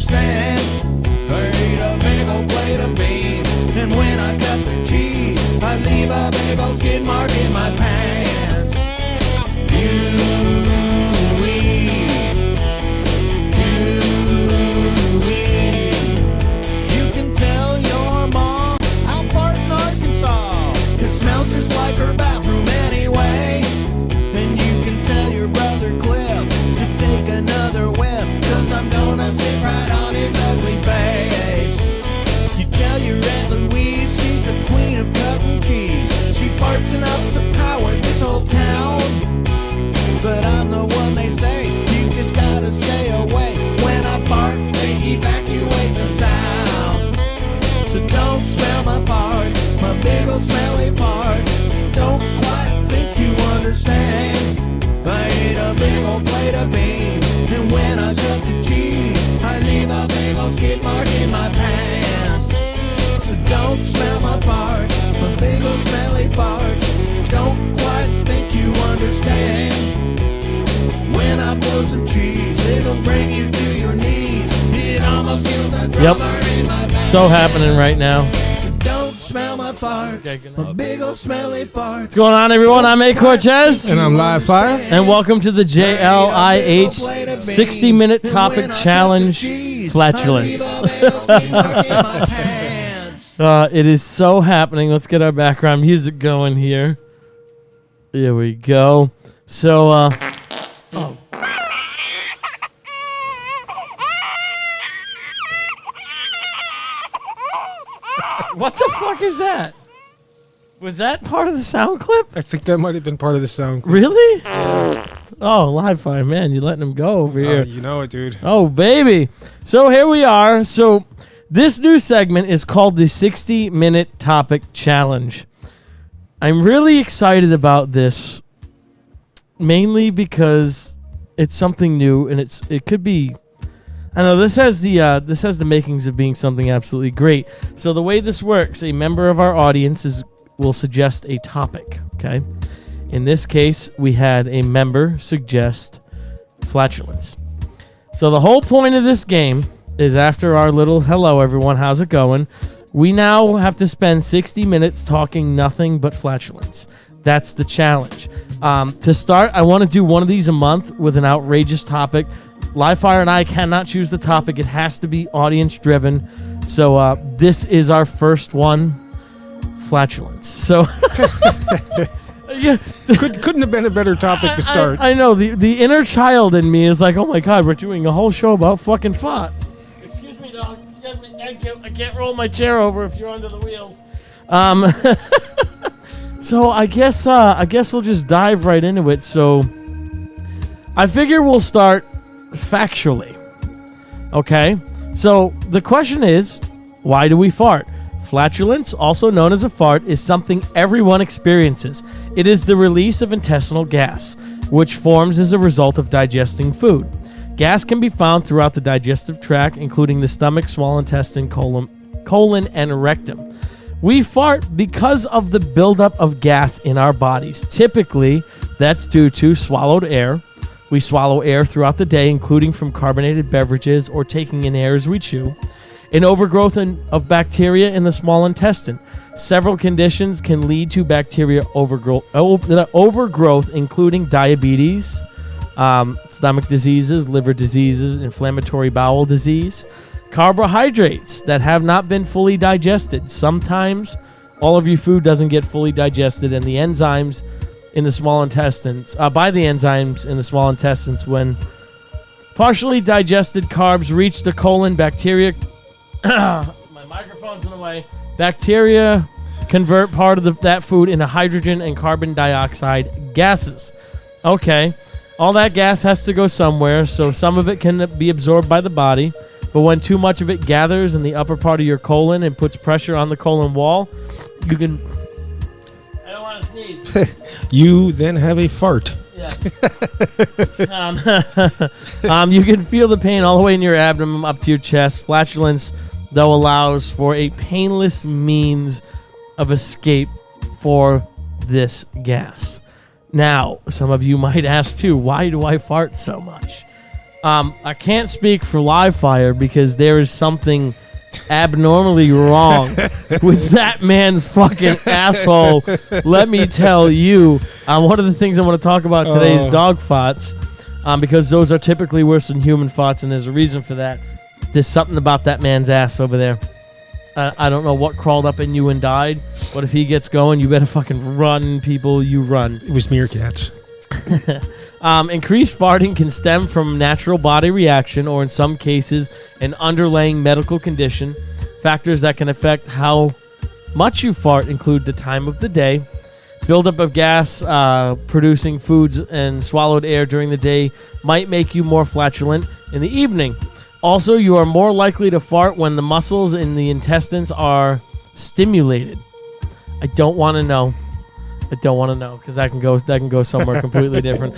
understand. I eat a big old plate of beans, and when I cut the cheese, I leave a big old skid mark in my pants. You can tell your mom I'll fart in Arkansas. It smells just like her bathroom anyway. And you can tell your brother Cliff to take another whiff, 'cause I'm gonna sit right on his ugly face. You tell your Aunt Louise she's the queen of cutting cheese. She farts enough to power this whole town. But I'm the one they say you just gotta stay away. When I fart, they evacuate the sound. So don't smell my farts, my big old smelly farts. Don't quite think you understand. I eat a big old plate of beans, and when I cut the cheese, I leave a big old skid mark in my pants. So don't smell my farts, my big old smelly farts. Don't quite think you understand. When I blow some cheese, it'll bring you to your knees. It almost killed the drummer in my band. So happening right now. So don't smell my farts, my big old smelly farts. What's going on, everyone? I'm A. Cortez. And I'm Live Fire. And welcome to the JLIH 60-minute topic challenge, Flatulence. It is so happening. Let's get our background music going here. There we go. So, what the fuck is that? Was that part of the sound clip? I think that might have been part of the sound clip. Really? Oh, Live Fire, man, you're letting him go over here. You know it, dude. Oh, baby. So here we are. So this new segment is called the 60-minute topic challenge. I'm really excited about this, mainly because it's something new, and it could be. I know this has the makings of being something absolutely great. So the way this works, a member of our audience will suggest a topic. Okay, in this case, we had a member suggest flatulence. So the whole point of this game is, after our little hello everyone, how's it going? We now have to spend 60 minutes talking nothing but flatulence. That's the challenge. To start, I want to do one of these a month with an outrageous topic. Livefire and I cannot choose the topic. It has to be audience driven. So this is our first one, flatulence. So yeah. Couldn't have been a better topic to start. I know. The inner child in me is like, oh my God, we're doing a whole show about fucking farts. Excuse me, dog. I can't roll my chair over if you're under the wheels. So I guess we'll just dive right into it. So I figure we'll start factually. Okay? So the question is, why do we fart? Flatulence, also known as a fart, is something everyone experiences. It is the release of intestinal gas, which forms as a result of digesting food. Gas can be found throughout the digestive tract, including the stomach, small intestine, colon, and rectum. We fart because of the buildup of gas in our bodies. Typically, that's due to swallowed air. We swallow air throughout the day, including from carbonated beverages or taking in air as we chew. An overgrowth of bacteria in the small intestine. Several conditions can lead to bacteria overgrowth, including diabetes, stomach diseases, liver diseases, inflammatory bowel disease. Carbohydrates that have not been fully digested. Sometimes all of your food doesn't get fully digested, and the enzymes in the small intestines, when partially digested carbs reach the colon, bacteria, my microphone's in the way, bacteria convert part of that food into hydrogen and carbon dioxide gases. Okay, all that gas has to go somewhere, so some of it can be absorbed by the body. But when too much of it gathers in the upper part of your colon and puts pressure on the colon wall, you can... I don't want to sneeze. You then have a fart. Yes. You can feel the pain all the way in your abdomen up to your chest. Flatulence, though, allows for a painless means of escape for this gas. Now, some of you might ask, too, why do I fart so much? I can't speak for Live Fire because there is something abnormally wrong with that man's fucking asshole. Let me tell you. One of the things I want to talk about today is dog farts, because those are typically worse than human farts, and there's a reason for that. There's something about that man's ass over there. I don't know what crawled up in you and died, but if he gets going, you better fucking run, people. You run. It was meerkats. Increased farting can stem from natural body reaction or, in some cases, an underlying medical condition. Factors that can affect how much you fart include the time of the day, buildup of gas producing foods, and swallowed air during the day might make you more flatulent in the evening. Also, you are more likely to fart when the muscles in the intestines are stimulated. I don't want to know. Because that can go somewhere completely different.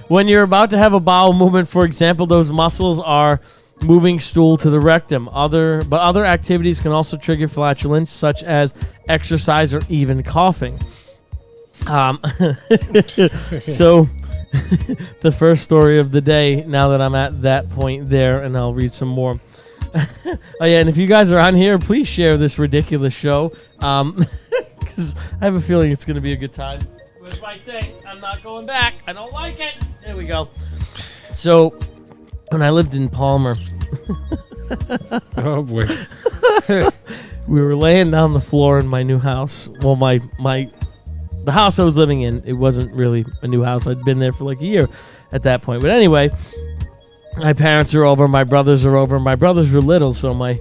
When you're about to have a bowel movement, for example, those muscles are moving stool to the rectum. Other activities can also trigger flatulence, such as exercise or even coughing. So, the first story of the day, now that I'm at that point there, and I'll read some more. Oh yeah, and if you guys are on here, please share this ridiculous show, because I have a feeling it's going to be a good time. Where's my thing? I'm not going back. I don't like it. There we go. So, when I lived in Palmer, Oh boy. we were laying down the floor in my new house. Well, the house I was living in, it wasn't really a new house. I'd been there for like a year at that point. But anyway, my parents are over, my brothers are over. My brothers were little, so my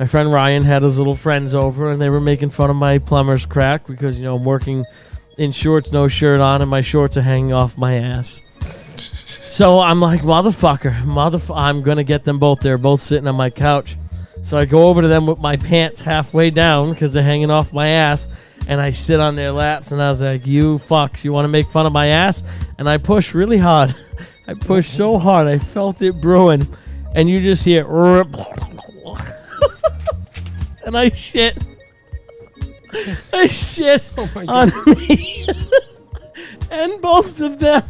friend Ryan had his little friends over, and they were making fun of my plumber's crack because, I'm working in shorts, no shirt on, and my shorts are hanging off my ass. So I'm like, motherfucker, I'm going to get them both. They're both sitting on my couch. So I go over to them with my pants halfway down because they're hanging off my ass. And I sit on their laps, and I was like, you fucks, you want to make fun of my ass? And I push really hard. I pushed so hard, I felt it brewing. And you just hear, and I shit. Oh my on God. me. And both of them.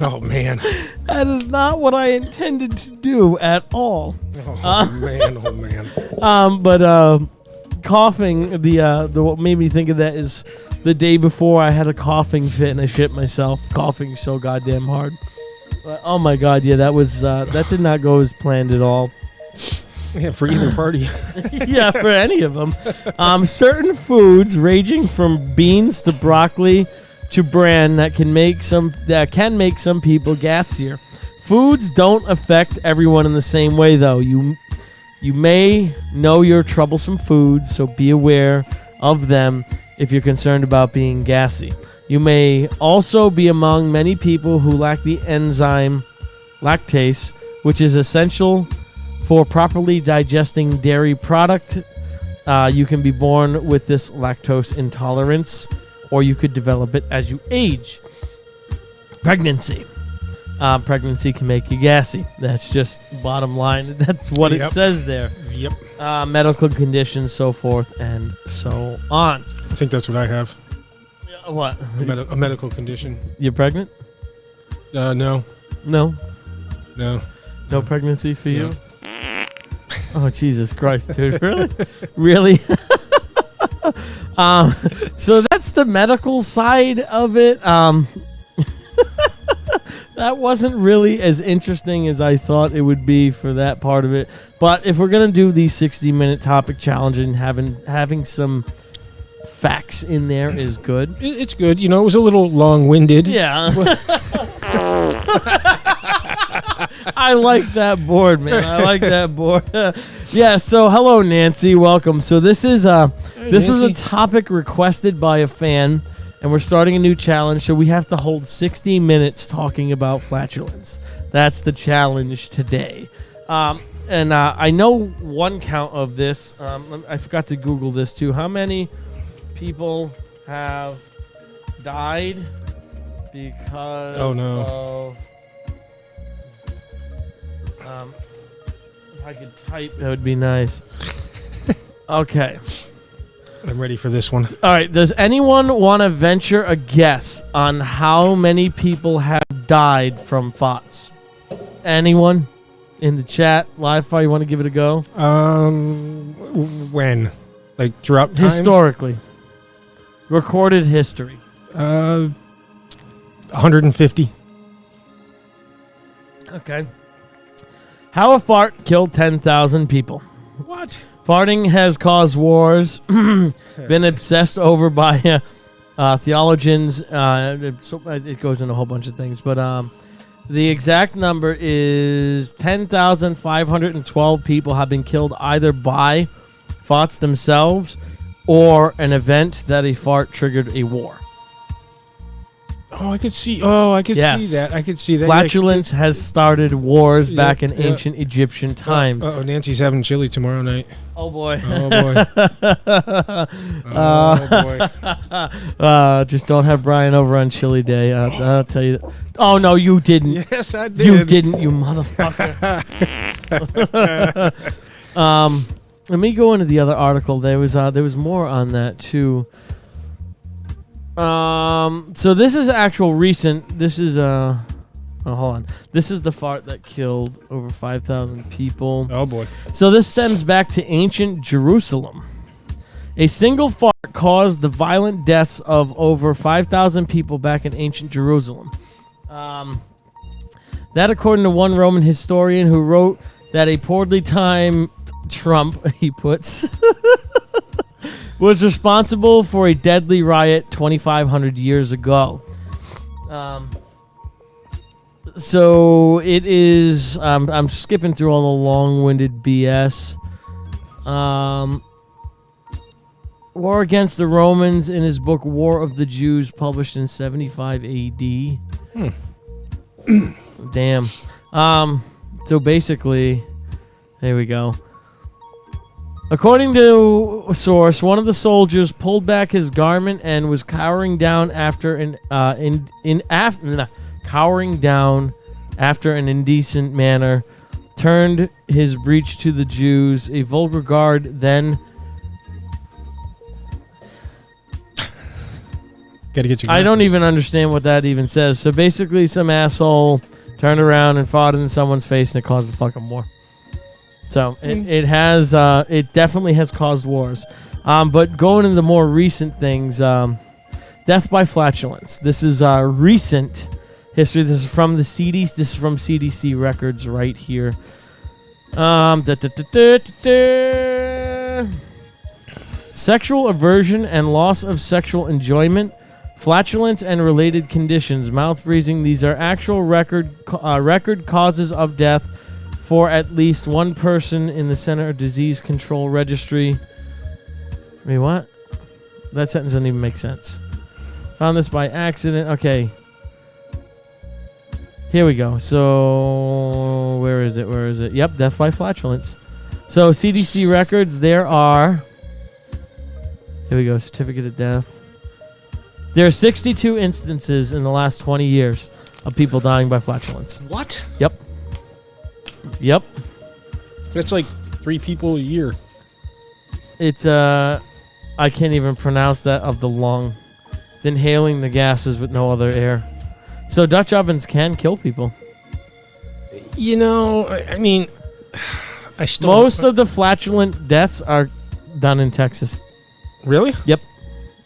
Oh man. That is not what I intended to do at all. Oh man. Oh man. But coughing, the what made me think of that is the day before I had a coughing fit and I shit myself, coughing so goddamn hard. But, oh my God, yeah, that was that did not go as planned at all. Yeah, for either party. Yeah, for any of them. Certain foods, ranging from beans to broccoli to bran, that can make some people gassier. Foods don't affect everyone in the same way, though. You may know your troublesome foods, so be aware of them if you're concerned about being gassy. You may also be among many people who lack the enzyme lactase, which is essential for properly digesting dairy product. You can be born with this lactose intolerance, or you could develop it as you age. Pregnancy. Pregnancy can make you gassy. That's just bottom line. That's what it says there. Yep. Medical conditions, so forth and so on. I think that's what I have. What? A medical condition. You're pregnant? No. No. No. No pregnancy for you? No. Oh, Jesus Christ, dude. Really? Really? So that's the medical side of it. That wasn't really as interesting as I thought it would be for that part of it. But if we're going to do the 60-minute topic challenge and having some facts in there is good. It's good. It was a little long-winded. Yeah. I like that board, man. I like that board. Yeah, so hello, Nancy. Welcome. So this was a topic requested by a fan, and we're starting a new challenge, so we have to hold 60 minutes talking about flatulence. That's the challenge today. And I know one count of this. I forgot to Google this, too. How many people have died because of... if I could type, that would be nice. Okay. I'm ready for this one. All right. Does anyone want to venture a guess on how many people have died from FOTS? Anyone in the chat, live fire? You want to give it a go? When? Like throughout time? Historically, recorded history. 150. Okay. How a fart killed 10,000 people. What? Farting has caused wars, been obsessed over by theologians. It goes into a whole bunch of things, but the exact number is 10,512 people have been killed either by farts themselves or an event that a fart triggered a war. Oh, I could see. Yes. See that. I could see that. Flatulence has started wars back in ancient Egyptian times. Oh, Nancy's having chili tomorrow night. Oh boy. Oh boy. Oh boy. Just don't have Brian over on Chili Day. I'll tell you. Oh no, you didn't. Yes, I did. You didn't, you motherfucker. Let me go into the other article. There was more on that too. So this is actual recent. This is hold on. This is the fart that killed over 5,000 people. Oh boy. So this stems back to ancient Jerusalem. A single fart caused the violent deaths of over 5,000 people back in ancient Jerusalem. That according to one Roman historian who wrote that a poorly timed Trump, he puts, was responsible for a deadly riot 2,500 years ago. So it is. I'm skipping through all the long-winded BS. War against the Romans in his book War of the Jews, published in 75 A.D. Damn. So basically, there we go. According to a source, one of the soldiers pulled back his garment and was cowering down after an indecent manner, turned his breech to the Jews. A vulgar guard then. Gotta get your I don't glasses. even understand what that even says. So basically, some asshole turned around and fought in someone's face, and it caused a fucking war. So it definitely has caused wars. But going into the more recent things, death by flatulence. This is recent history. This is from the CDC. This is from CDC records right here. Sexual aversion and loss of sexual enjoyment, flatulence and related conditions, mouth breathing. These are actual record causes of death for at least one person in the Center of Disease Control Registry. Wait, what? That sentence doesn't even make sense. Found this by accident. Okay. Here we go. So, where is it? Where is it? Yep, death by flatulence. So, CDC records, there are... Here we go, certificate of death. There are 62 instances in the last 20 years of people dying by flatulence. What? Yep. Yep. That's like 3 people a year. It's, I can't even pronounce that of the lung. It's inhaling the gases with no other air. So Dutch ovens can kill people. You know, I mean, I still... Most of the flatulent deaths are done in Texas. Really? Yep.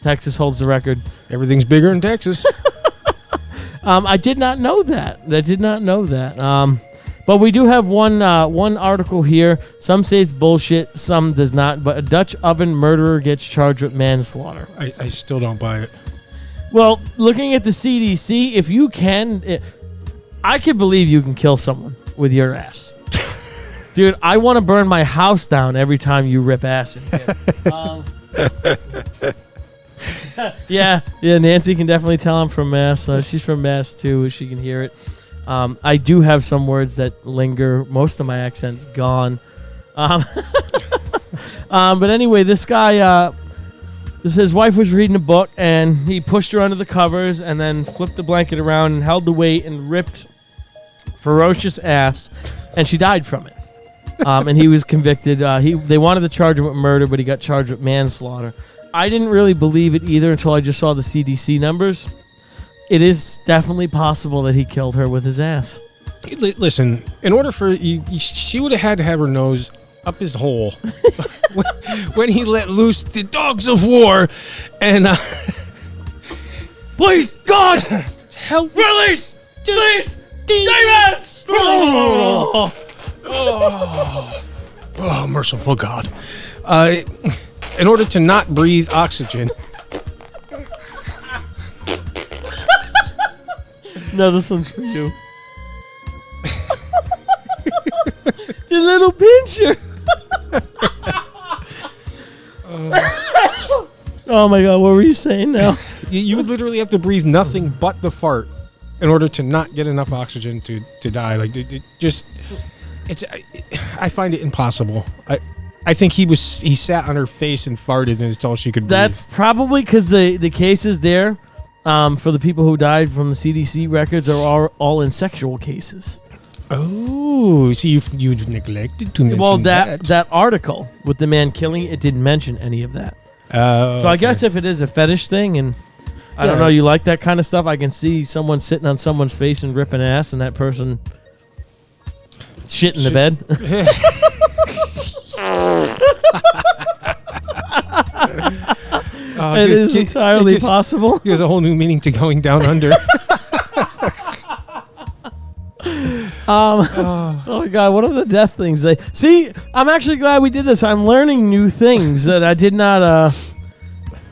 Texas holds the record. Everything's bigger in Texas. I did not know that. But we do have one article here. Some say it's bullshit, some does not. But a Dutch oven murderer gets charged with manslaughter. I still don't buy it. Well, looking at the CDC, if you can... I can believe you can kill someone with your ass. Dude, I want to burn my house down every time you rip ass in here. Yeah, Nancy can definitely tell I'm from Mass. She's from Mass, too. She can hear it. I do have some words that linger. Most of my accent's gone. But anyway, this guy... his wife was reading a book, and he pushed her under the covers and then flipped the blanket around and held the weight and ripped ferocious ass, and she died from it. And he was convicted. They wanted to charge him with murder, but he got charged with manslaughter. I didn't really believe it either until I just saw the CDC numbers. It is definitely possible that he killed her with his ass. Listen, in order for she would have had to have her nose up his hole when he let loose the dogs of war, and Please, God, help release, please, demons! Oh, merciful God! In order to not breathe oxygen. No, this one's for you. Your little pincher. Oh my God, what were you saying now? You would literally have to breathe nothing but the fart in order to not get enough oxygen to die. Like I find it impossible. I think he sat on her face and farted, and it's all she could breathe. That's probably because the cases there, for the people who died from the CDC records, are all in sexual cases. Oh, so you've neglected to mention that. That article with the man killing it didn't mention any of that. So I guess if it is a fetish thing, and I don't know, you like that kind of stuff, I can see someone sitting on someone's face and ripping ass, and that person shit in the bed. It is entirely possible. There's a whole new meaning to going down under. Oh my God, what are the death things? See, I'm actually glad we did this. I'm learning new things that I did not.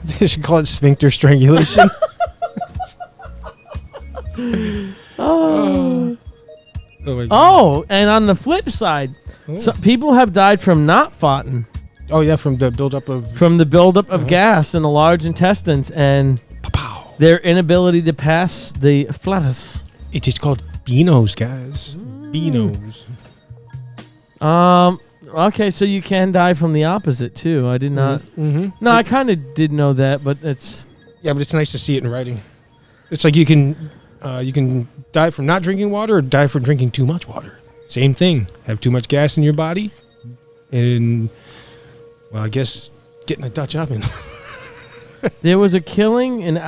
They should call it sphincter strangulation. Oh, my God. And on the flip side, some people have died from not farting. Oh yeah, from the buildup of Gas in the large intestines and their inability to pass the flatus. It is called Beanos, guys. Beanos. Okay, so you can die from the opposite too. I did not. Mm-hmm. No, I kind of did know that, but it's. Yeah, but it's nice to see it in writing. It's like you can die from not drinking water or die from drinking too much water. Same thing. Have too much gas in your body, and well, I guess getting a Dutch oven. There was a killing in the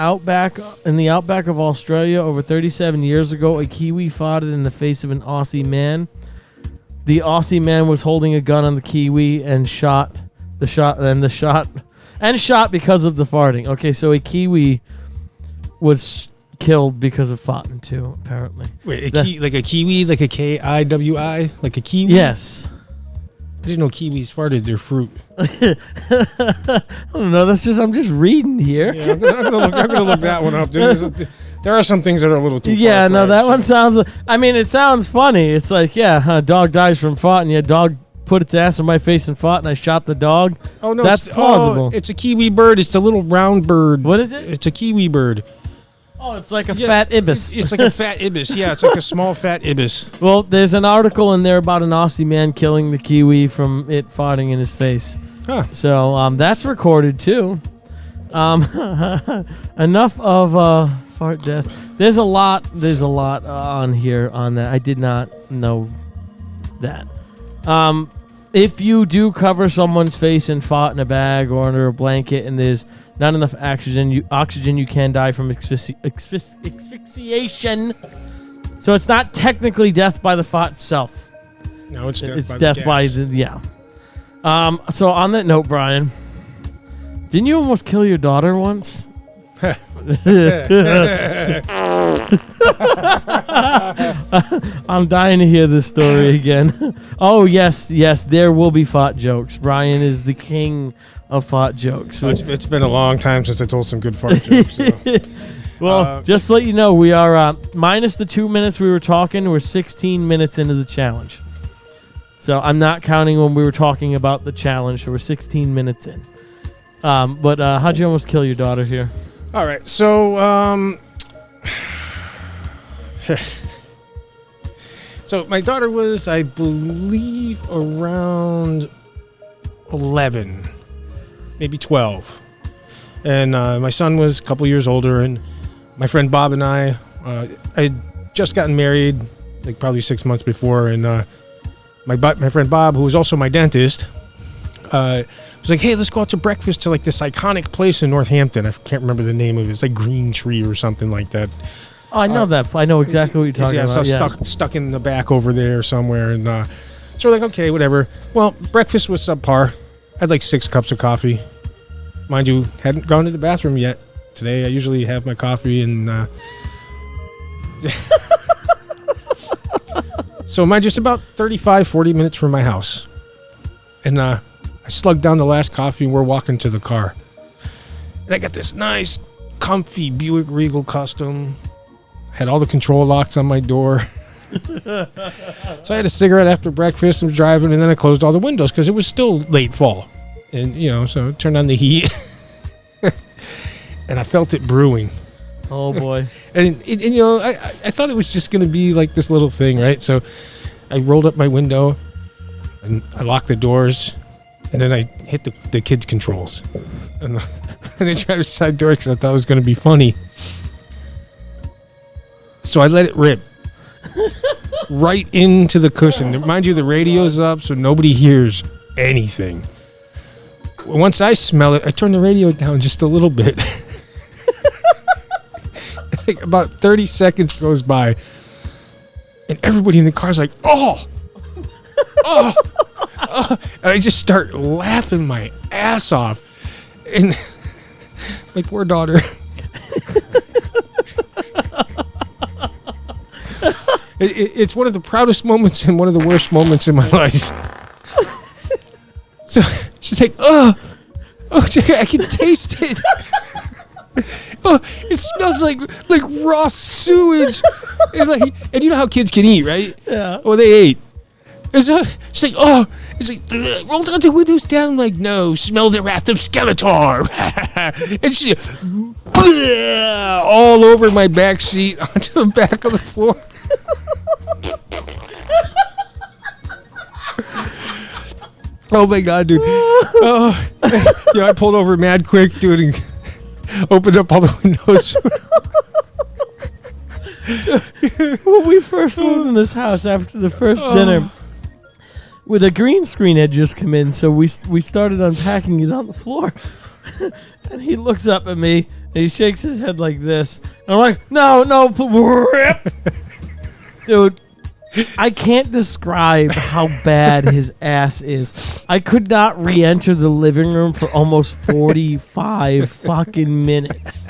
outback of Australia over 37 years ago. A Kiwi farted in the face of an Aussie man. The Aussie man was holding a gun on the Kiwi and shot because of the farting. Okay, so a Kiwi was killed because of farting too, apparently. Wait, like a kiwi, like a Kiwi, like a kiwi? Yes. I didn't know kiwis farted their fruit. I don't know. I'm just reading here. Yeah, I'm gonna look that one up. There are some things that are a little too. Yeah, no, that one sounds. I mean, it sounds funny. It's like, a dog dies from farting. Yeah, dog put its ass in my face and fought, and I shot the dog. Oh no, that's plausible. It's a kiwi bird. It's the little round bird. What is it? It's a kiwi bird. Oh, it's like a fat ibis. It's like a fat ibis. Yeah, it's like a small fat ibis. Well, there's an article in there about an Aussie man killing the kiwi from it farting in his face. Huh. So that's recorded too. Enough of fart death. There's a lot on here on that. I did not know that. If you do cover someone's face and fart in a bag or under a blanket and there's not enough oxygen, you can die from asphyxiation. So it's not technically death by the fart itself. No, it's death it's by death the by gas. the So on that note, Brian, didn't you almost kill your daughter once? I'm dying to hear this story again. Oh yes, there will be fart jokes. Brian is the king of fart jokes. It's been a long time since I told some good fart jokes. So. Well, just to let you know, we are minus the 2 minutes we were talking. We're 16 minutes into the challenge. So I'm not counting when we were talking about the challenge. So we're 16 minutes in. But how'd you almost kill your daughter here? All right, so so my daughter was, I believe, around 11, maybe 12, and my son was a couple years older. And my friend Bob and I had just gotten married, like probably 6 months before, and my friend Bob, who was also my dentist, was like, hey, let's go out to breakfast to like this iconic place in Northampton. I can't remember the name of it. It's like Green Tree or something like that. Oh, I know that. I know exactly what you're talking about. So stuck in the back over there somewhere. And so we're like, okay, whatever. Well, breakfast was subpar. I had like 6 cups of coffee. Mind you, hadn't gone to the bathroom yet. Today, I usually have my coffee and... So mind you, it's about 35, 40 minutes from my house. And I slugged down the last coffee and we're walking to the car. And I got this nice, comfy Buick Regal Custom. Had all the control locks on my door. So I had a cigarette after breakfast. I'm driving, and then I closed all the windows because it was still late fall. And, so I turned on the heat. And I felt it brewing. Oh, boy. and I thought it was just going to be like this little thing, right? So I rolled up my window, and I locked the doors, and then I hit the kids' controls. And the driver's side door because I thought it was going to be funny. So I let it rip right into the cushion. Mind you, the radio's up, so nobody hears anything. Once I smell it, I turn the radio down just a little bit. I think about 30 seconds goes by, and everybody in the car's like, oh, and I just start laughing my ass off. And my poor daughter... It's one of the proudest moments and one of the worst moments in my life. So she's like, oh, I can taste it. Oh, it smells like raw sewage. And you know how kids can eat, right? Yeah. Well, they ate. And so she's like, oh, it's like, roll down the windows down. I'm like, no, smell the wrath of Skeletor. And she, all over my back seat onto the back of the floor. Oh my God, dude. Oh, I pulled over mad quick, dude, and opened up all the windows. When we first moved in this house after the first dinner, with a green screen had just come in, so we started unpacking it on the floor. And he looks up at me and he shakes his head like this. And I'm like, no, rip. Dude, I can't describe how bad his ass is. I could not re-enter the living room for almost 45 fucking minutes.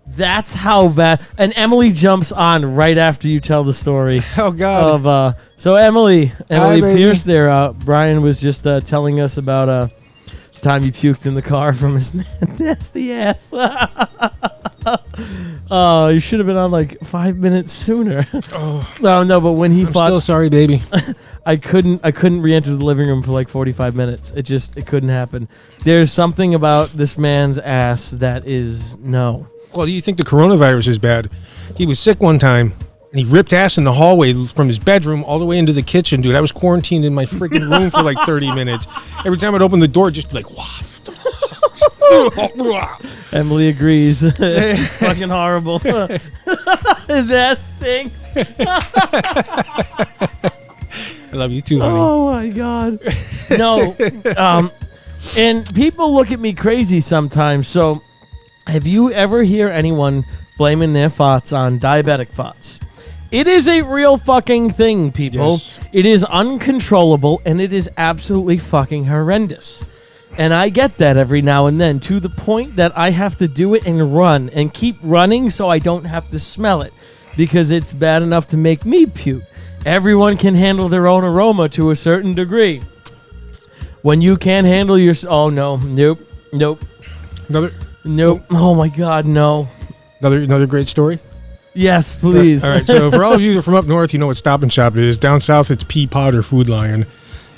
That's how bad. And Emily jumps on right after you tell the story. Oh God. Of so Emily Hi, Pierce there. Brian was just telling us about the time he puked in the car from his nasty ass. Oh, you should have been on like 5 minutes sooner. Oh. No, but when I'm still sorry, baby. I couldn't re-enter the living room for like 45 minutes. It couldn't happen. There's something about this man's ass that is no. Well, you think the coronavirus is bad? He was sick one time, and he ripped ass in the hallway from his bedroom all the way into the kitchen, dude. I was quarantined in my freaking room for like 30 minutes. Every time I'd open the door, just be like, waft. Emily agrees. It's fucking horrible. His ass stinks. I love you too, honey. Oh my God. No. And people look at me crazy sometimes. So have you ever hear anyone blaming their farts on diabetic farts? It is a real fucking thing, people. Yes. It is uncontrollable and it is absolutely fucking horrendous. And I get that every now and then, to the point that I have to do it and run and keep running so I don't have to smell it, because it's bad enough to make me puke. Everyone can handle their own aroma to a certain degree. When you can't handle your... Oh, no. Nope. Nope. Oh, my God, no. Another great story? Yes, please. All right, so for all of you that are from up north, you know what Stop and Shop is. Down south, it's Peapod or Food Lion.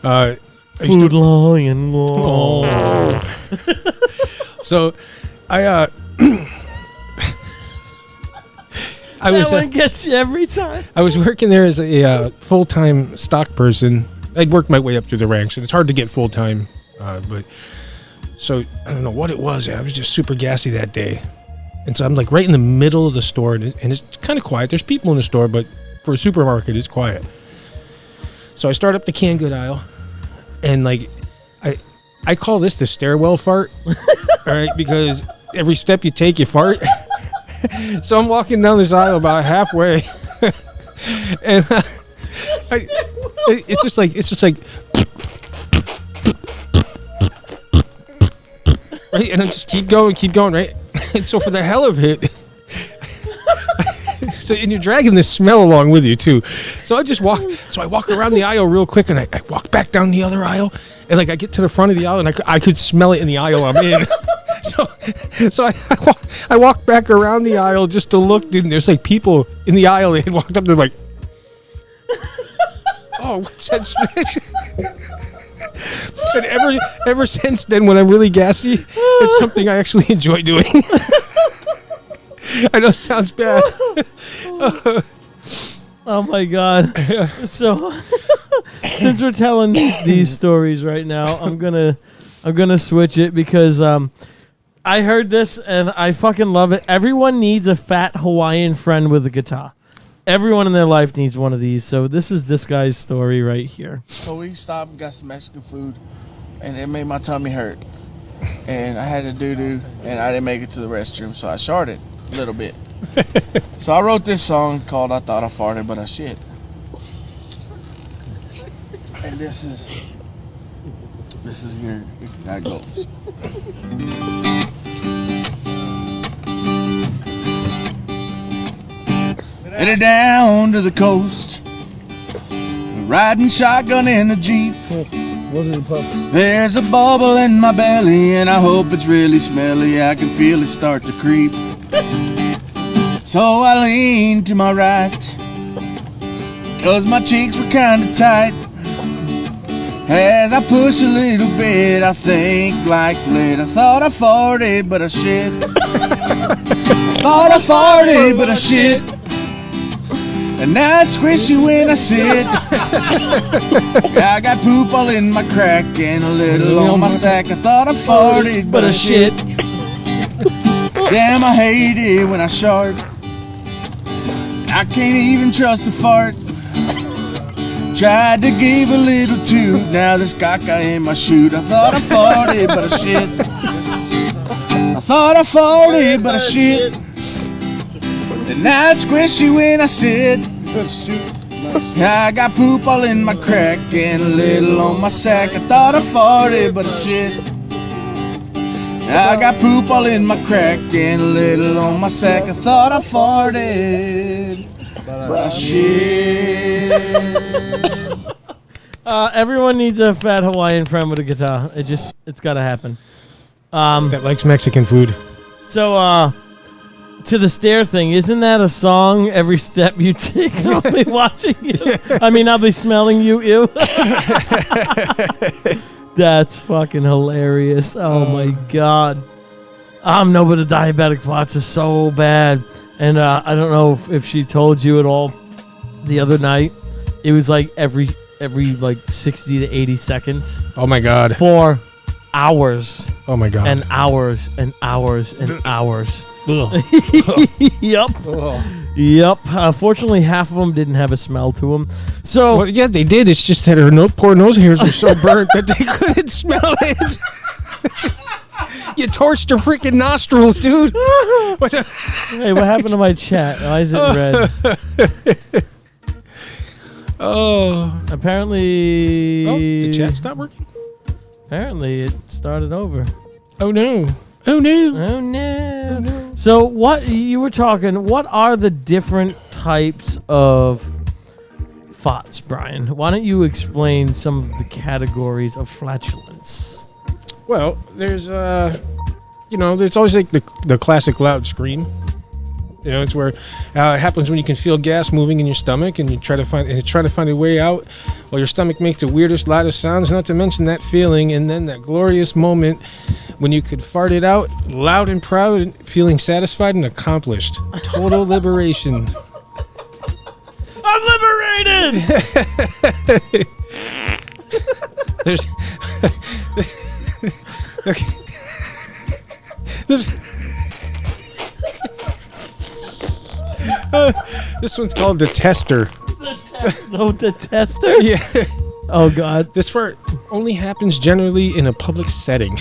Food Lion. Oh. So, I that one gets you every time. I was working there as a full-time stock person. I'd worked my way up through the ranks, and it's hard to get full-time. But so I don't know what it was. I was just super gassy that day. And so I'm like right in the middle of the store, and it's kind of quiet. There's people in the store, but for a supermarket, it's quiet. So I start up the canned good aisle, and like I I call this the stairwell fart. All right, because every step you take, you fart. So I'm walking down this aisle about halfway, and it's just like right, and I just keep going, right. And so for the hell of it, and you're dragging this smell along with you too. So I walk around the aisle real quick, and I walk back down the other aisle, and like I get to the front of the aisle, and I could smell it in the aisle I'm in. So I walk back around the aisle just to look, dude, and there's like people in the aisle. They had walked up, they're like, oh, what's that smell? And ever since then, when I'm really gassy, it's something I actually enjoy doing. I know it sounds bad. Oh my God. So since we're telling these stories right now, I'm gonna switch it because I heard this and I fucking love it. Everyone needs a fat Hawaiian friend with a guitar. Everyone in their life needs one of these. So this is this guy's story right here. So we stopped and got some Mexican food, and it made my tummy hurt. And I had to doo-doo, and I didn't make it to the restroom, so I sharted a little bit. So I wrote this song called I Thought I Farted, But I Shit. And this is here, how it goes. Headed down to the coast, riding shotgun in the Jeep. There's a bubble in my belly and I hope it's really smelly. I can feel it start to creep. So I lean to my right, cause my cheeks were kinda tight. As I push a little bit, I think like lit. I thought I farted, but I shit. Thought I farted, but I shit. And now it's squishy when I sit. I got poop all in my crack and a little on my sack. I thought I farted, but I shit. Damn, I hate it when I shart. I can't even trust a fart. Tried to give a little toot, now there's caca in my chute. I thought I farted, but I shit. I thought I farted, but I shit. And now it's squishy when I sit. I got poop all in my crack and a little on my sack. I thought I farted, but I shit. I got poop all in my crack and a little on my sack. I thought I farted, but I shit. Everyone needs a fat Hawaiian friend with a guitar. It's gotta happen. That likes Mexican food. So, to the stair thing, isn't that a song? Every step you take, I'll be watching you. I mean, I'll be smelling you. Ew. That's fucking hilarious. Oh my God. No, but the diabetic farts are so bad. And I don't know if she told you at all the other night. It was like every like 60 to 80 seconds. Oh my God. For hours. Oh my God. And hours and hours and hours. Yep. Yep. Fortunately, half of them didn't have a smell to them. So well, yeah, they did. It's just that her poor nose hairs were so burnt that they couldn't smell it. You torched her freaking nostrils, dude. Hey, what happened to my chat? Why is it red? Oh. Apparently. Oh, the chat stopped working? Apparently, it started over. Oh, no. Oh, no. Oh, no. Oh, no. So, what you were talking, what are the different types of farts, Brian? Why don't you explain some of the categories of flatulence? Well, there's there's always like the classic loud scream. You know, it's where it happens when you can feel gas moving in your stomach, and you try to find a way out, while your stomach makes the weirdest, loudest sounds. Not to mention that feeling, and then that glorious moment when you could fart it out, loud and proud, feeling satisfied and accomplished. Total liberation. I'm liberated. There's. Okay. This one's called the tester. The tester? Yeah. Oh God. This fart. only happens generally in a public setting.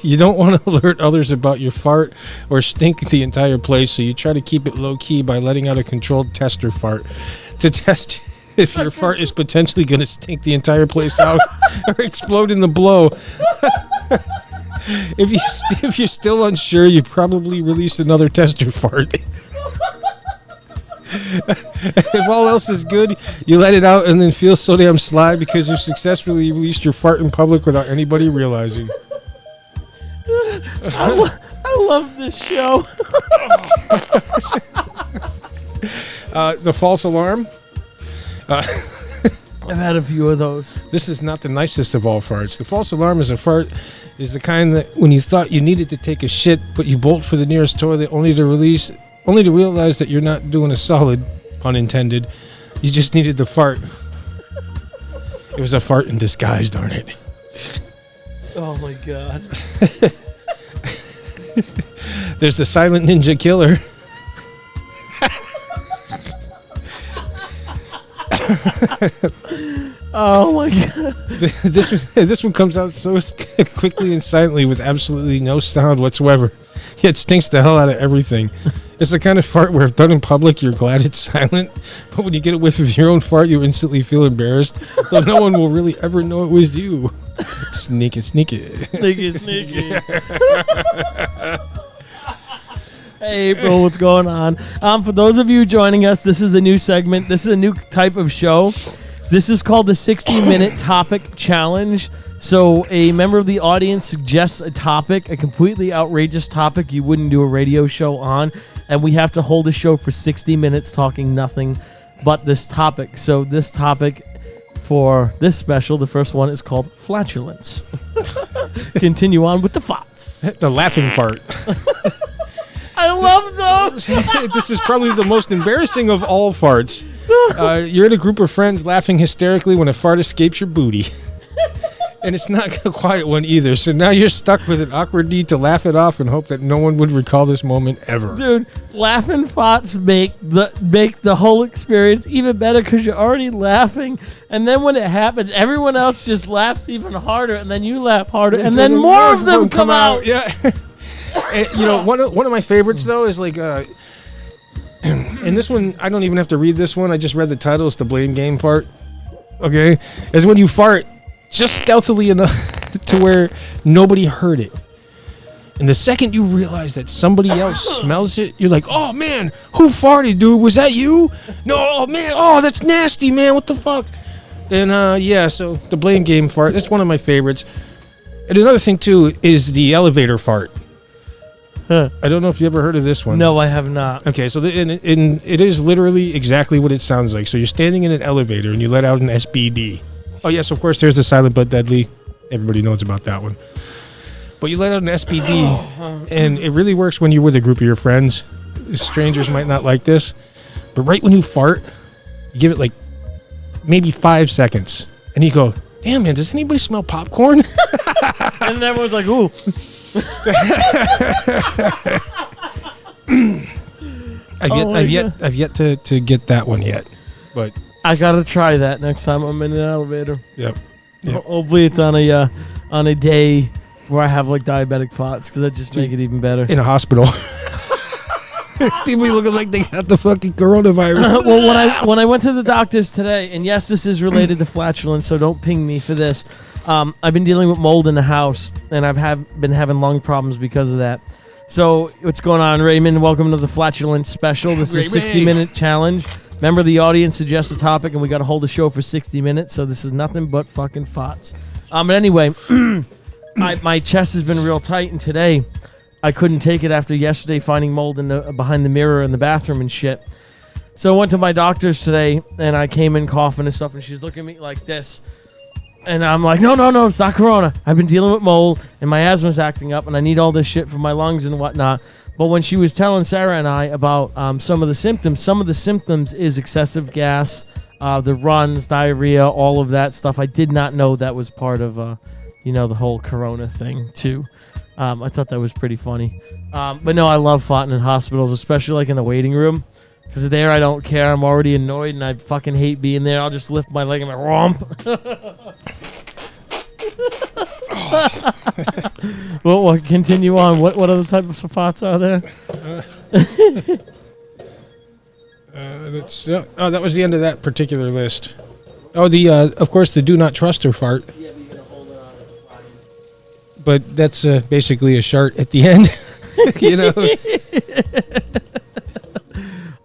You don't want to alert others about your fart or stink the entire place, so you try to keep it low-key by letting out a controlled tester fart to test if your fart is potentially going to stink the entire place out or explode in the blow. If you're still unsure, you probably released another tester fart. If all else is good, you let it out and then feel so damn sly because you successfully released your fart in public without anybody realizing. I love this show. The false alarm. I've had a few of those. This is not the nicest of all farts. The false alarm is the kind that when you thought you needed to take a shit, but you bolt for the nearest toilet only to realize that you're not doing a solid, pun intended. You just needed the fart. It was a fart in disguise, darn it. Oh my god. There's the silent ninja killer. Oh my god. This one comes out so quickly and silently with absolutely no sound whatsoever. Yet stinks the hell out of everything. It's the kind of fart where if done in public, you're glad it's silent. But when you get a whiff of your own fart, you instantly feel embarrassed. Though no one will really ever know it was you. Sneaky. Sneaky. Hey, April, what's going on? For those of you joining us, this is a new segment. This is a new type of show. This is called the 60-minute topic challenge. So a member of the audience suggests a topic, a completely outrageous topic you wouldn't do a radio show on, and we have to hold a show for 60 minutes talking nothing but this topic. So this topic for this special, the first one, is called Flatulence. Continue on with the farts. The laughing fart. I love those. This is probably the most embarrassing of all farts. You're in a group of friends laughing hysterically when a fart escapes your booty. And it's not a quiet one either. So now you're stuck with an awkward need to laugh it off and hope that no one would recall this moment ever. Dude, laughing farts make the whole experience even better because you're already laughing. And then when it happens, everyone else just laughs even harder. And then you laugh harder. And then more of them come out. Yeah. And, you know, one of my favorites, though, is like... and this one, I don't even have to read this one. I just read the title. It's the blame game fart. Okay? Is when you fart just stealthily enough to where nobody heard it. And the second you realize that somebody else smells it, you're like, oh, man, who farted, dude? Was that you? No, oh, man. Oh, that's nasty, man. What the fuck? And, yeah, so the blame game fart, that's one of my favorites. And another thing, too, is the elevator fart. Huh. I don't know if you ever heard of this one. No, I have not. Okay, so it is literally exactly what it sounds like. So you're standing in an elevator and you let out an SBD. Oh, yes, of course, there's the silent but deadly. Everybody knows about that one. But you let out an SBD, and it really works when you're with a group of your friends. Strangers might not like this, but right when you fart, you give it like maybe 5 seconds, and you go, damn, man, does anybody smell popcorn? And everyone's like, ooh. I've yet to get that one yet, but I gotta try that next time I'm in an elevator. Yep. Hopefully it's on a day where I have like diabetic farts because that just make it even better. In a hospital. People looking like they got the fucking coronavirus. Well, when I went to the doctors today, and yes, this is related to flatulence, so don't ping me for this. I've been dealing with mold in the house, and I've been having lung problems because of that. So what's going on, Raymond? Welcome to the Flatulence special. This is a 60-minute challenge. Remember, the audience suggests a topic, and we got to hold a show for 60 minutes, so this is nothing but fucking farts. But anyway, my chest has been real tight, and today I couldn't take it after yesterday finding mold behind the mirror in the bathroom and shit. So I went to my doctor's today, and I came in coughing and stuff, and she's looking at me like this. And I'm like, no, it's not corona. I've been dealing with mold, and my asthma's acting up, and I need all this shit for my lungs and whatnot. But when she was telling Sarah and I about some of the symptoms is excessive gas, the runs, diarrhea, all of that stuff. I did not know that was part of, the whole corona thing, too. I thought that was pretty funny. But no, I love farting in hospitals, especially like in the waiting room. Because there I don't care. I'm already annoyed and I fucking hate being there. I'll just lift my leg and my romp. Well, continue on. What other type of farts are there? That was the end of that particular list. Oh, of course, the do not trust her fart. Yeah, but you're gonna hold it on. But that's basically a shart at the end. You know.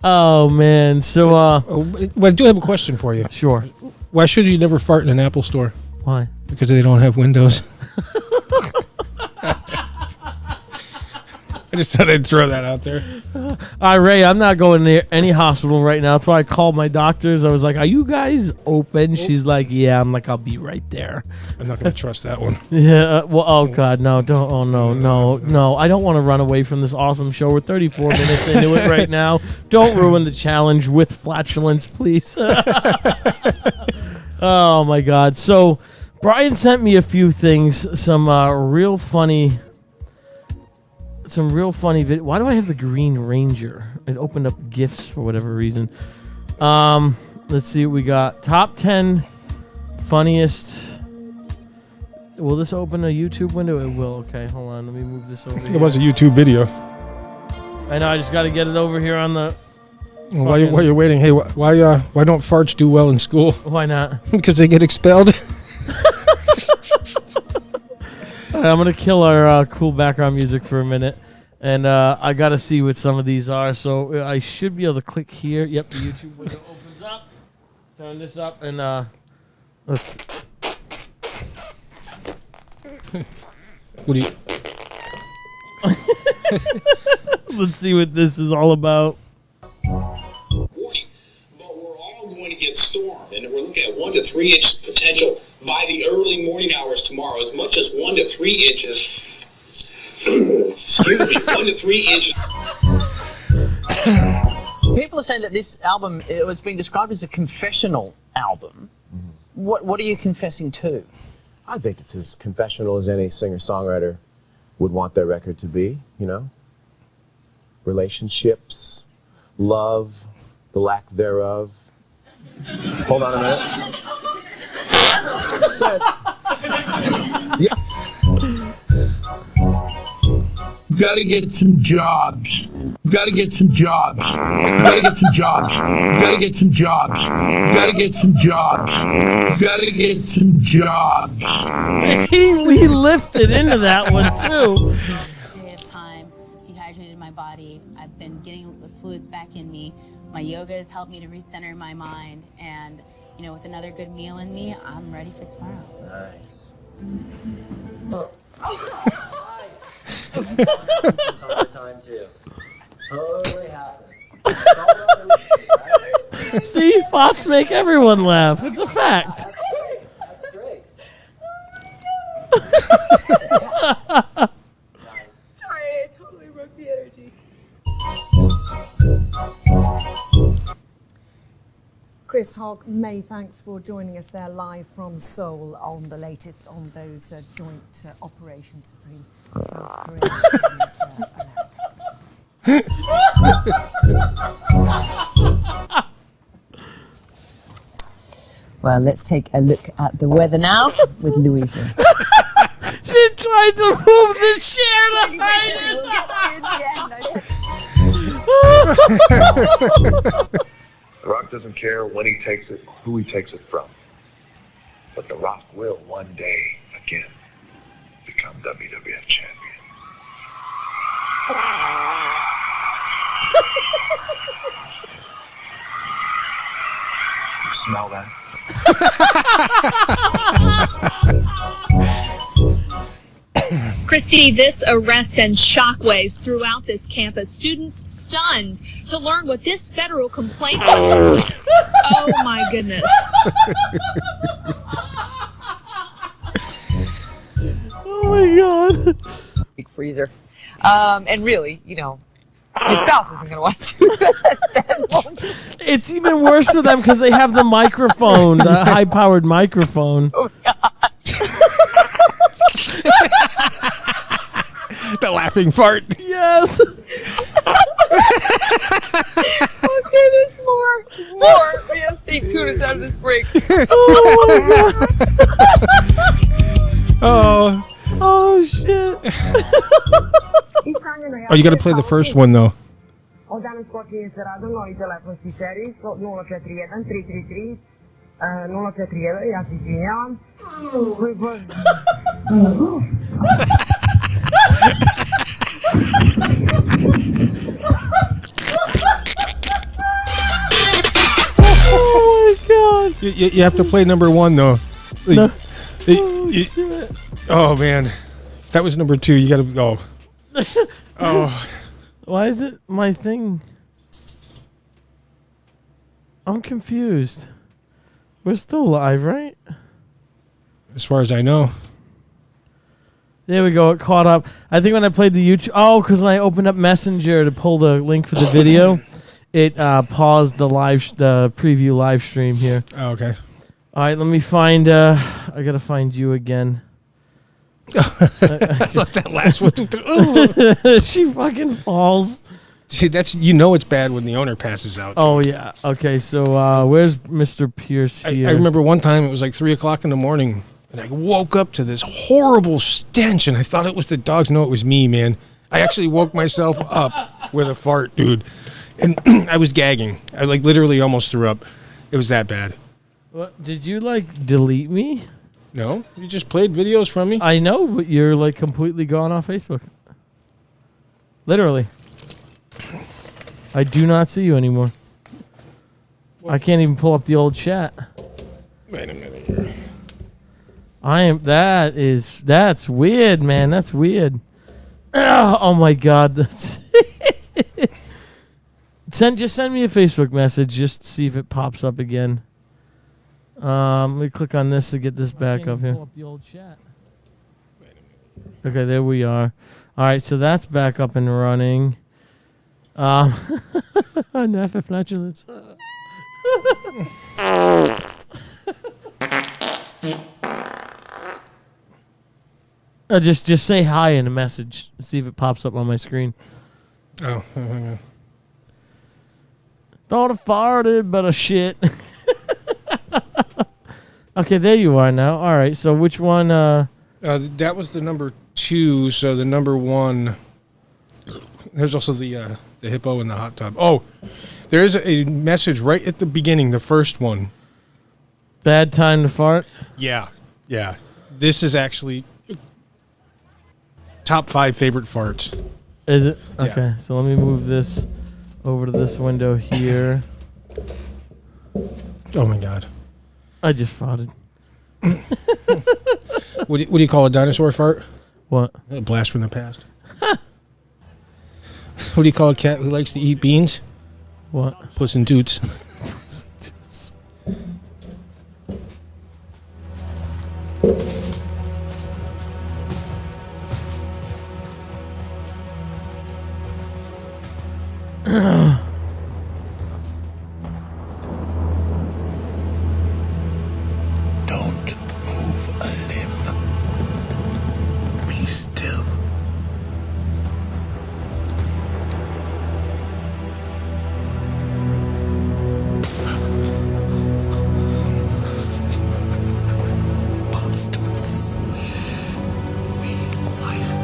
Oh man. So Well, I do have a question for you. sure. Why should you never fart in an Apple store? Why? Because they don't have windows. I just thought I'd throw that out there. All right, Ray, I'm not going near any hospital right now. That's why I called my doctors. I was like, "Are you guys open?" She's like, "Yeah." I'm like, "I'll be right there." I'm not going to trust that one. Yeah. Well, oh God, no! Don't. Oh no! I don't want to run away from this awesome show. We're 34 minutes into it right now. Don't ruin the challenge with flatulence, please. Oh my God! So, Brian sent me a few things. Some real funny video. Why do I have the Green Ranger? It opened up gifts for whatever reason. Let's see what we got. Top 10 funniest. Will this open a YouTube window? It will. Okay, hold on. Let me move this over here. It was a YouTube video. I know. I just got to get it over here on the. While you're waiting, hey, why don't farts do well in school? Why not? Because they get expelled. All right, I'm gonna kill our cool background music for a minute, and I gotta see what some of these are. So I should be able to click here. Yep, the YouTube window opens up. Turn this up, and let's. What do you? Let's see what this is all about. Warning, but we're all going to get stormed, and we're looking at 1 to 3 inches potential by the early morning hours tomorrow, as much as 1 to 3 inches. Excuse me, 1 to 3 inches. People are saying that this album, it was being described as a confessional album. What are you confessing to? I think it's as confessional as any singer-songwriter would want their record to be, you know? Relationships, love, the lack thereof. Hold on a minute. Yeah. We've got to get some jobs. We've got to get some jobs. We've got to get some jobs. We've got to get some jobs. We've got to get some jobs. We've got to get some jobs. We lifted into that one too. Period of time, dehydrated my body. I've been getting the fluids back in me. My yoga has helped me to recenter my mind, and you know, with another good meal in me, I'm ready for tomorrow. Nice. Happens all the time too. Totally happens. It's all about the reason, right? See, farts make everyone laugh. It's a fact. That's great. Sorry, I totally broke the energy. Chris Hogg, May, thanks for joining us there live from Seoul on the latest on those joint operations between South Korea and America. Well, let's take a look at the weather now with Louisa. She tried to move the chair to hide it. The Rock doesn't care when he takes it, who he takes it from. But The Rock will one day again become WWF champion. You smell that? Christy, this arrest sends shockwaves throughout this campus. Students stunned to learn what this federal complaint was. Oh my goodness. Oh my God. Big freezer. And really, you know, your spouse isn't going to want to do that. It's even worse for them because they have the microphone, the high-powered microphone. Oh, God. The laughing fart. Yes. Okay, there's more. We have to stay tuned out of this break. Oh my God. Oh, Oh, you got to play the first one though. Ho danes skoči in se radom novi telefonski servis 041 333 041, ja se izvinjavam. Oh my god! You have to play number one though. No. Shit. Oh man, that was number two. You got to go. Oh, why is it my thing? I'm confused. We're still live, right? As far as I know. There we go. It caught up. I think when I played the YouTube... Oh, because when I opened up Messenger to pull the link for the video, it paused the preview live stream here. Oh, okay. All right, let me find... I got to find you again. Let that last one. She fucking falls. See, it's bad when the owner passes out. Oh, yeah. Okay, so where's Mr. Pierce here? I remember one time it was like 3 o'clock in the morning, and I woke up to this horrible stench, and I thought it was the dogs. No, it was me, man. I actually woke myself up with a fart, dude. And I was gagging. I literally almost threw up. It was that bad. What? Did you delete me? No, you just played videos from me. I know, but you're completely gone off Facebook. Literally. I do not see you anymore. I can't even pull up the old chat. Wait a minute here. That's weird, man. That's weird. Oh my god. Just send me a Facebook message just to see if it pops up again. Let me click on this to get this back up here. Pull up the old chat. Okay, there we are. All right, so that's back up and running. Flatulence. Just say hi in a message. See if it pops up on my screen. Oh. Thought I farted, but a shit. Okay, there you are now. All right, so which one? That was the number 2. So the number 1. There's also the hippo and the hot tub. Oh, there's a message right at the beginning, the first one. Bad time to fart? Yeah. This is actually top 5 favorite farts. Is it? Okay, Yeah. so let me move this over to this window here. Oh my god. I just farted. What do you call a dinosaur fart? What? A blast from the past. What do you call a cat who likes to eat beans? What? Puss in Toots. Don't move a limb. Be still. Bastards. Be quiet.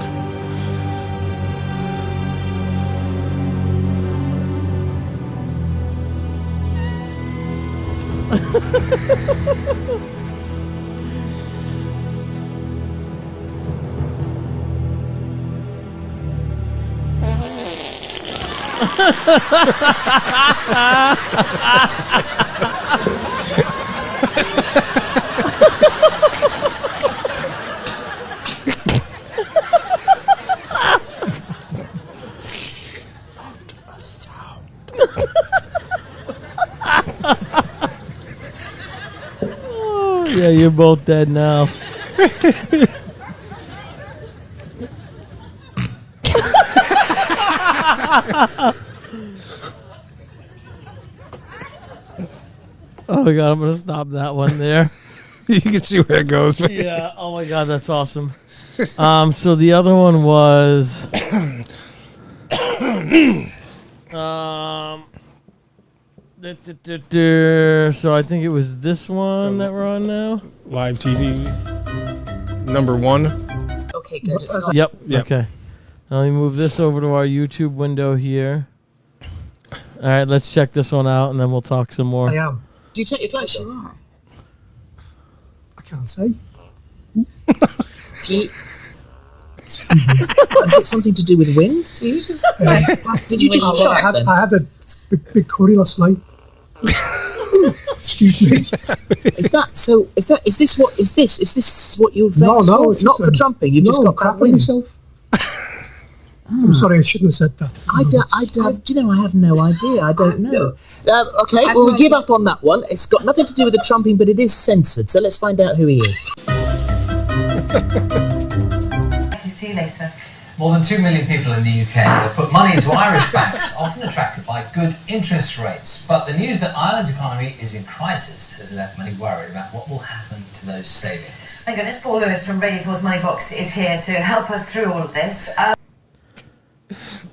Yeah, you're both dead now. Oh my god, I'm gonna stop that one there. You can see where it goes. Yeah, oh my god, that's awesome. So the other one was so I think it was this one that we're on now. Live TV number 1. Okay, good. Yep. Okay. Let me move this over to our YouTube window here. All right, let's check this one out, and then we'll talk some more. I am. Do you take your clothes off? I can't say. Do you... Has it something to do with wind? Do you just... Did you just I had a big curry last night. Excuse me. Is this what you're there for? No, Not for trumping. You've just got crap on yourself. I'm sorry, I shouldn't have said that. Do you know, I have no idea. I don't know. Okay, well, we'll give up on that one. It's got nothing to do with the trumping, but it is censored, so let's find out who he is. See you later. More than 2 million people in the UK have put money into Irish banks, often attracted by good interest rates. But the news that Ireland's economy is in crisis has left many worried about what will happen to those savings. Thank goodness Paul Lewis from Radio 4's Money Box is here to help us through all of this.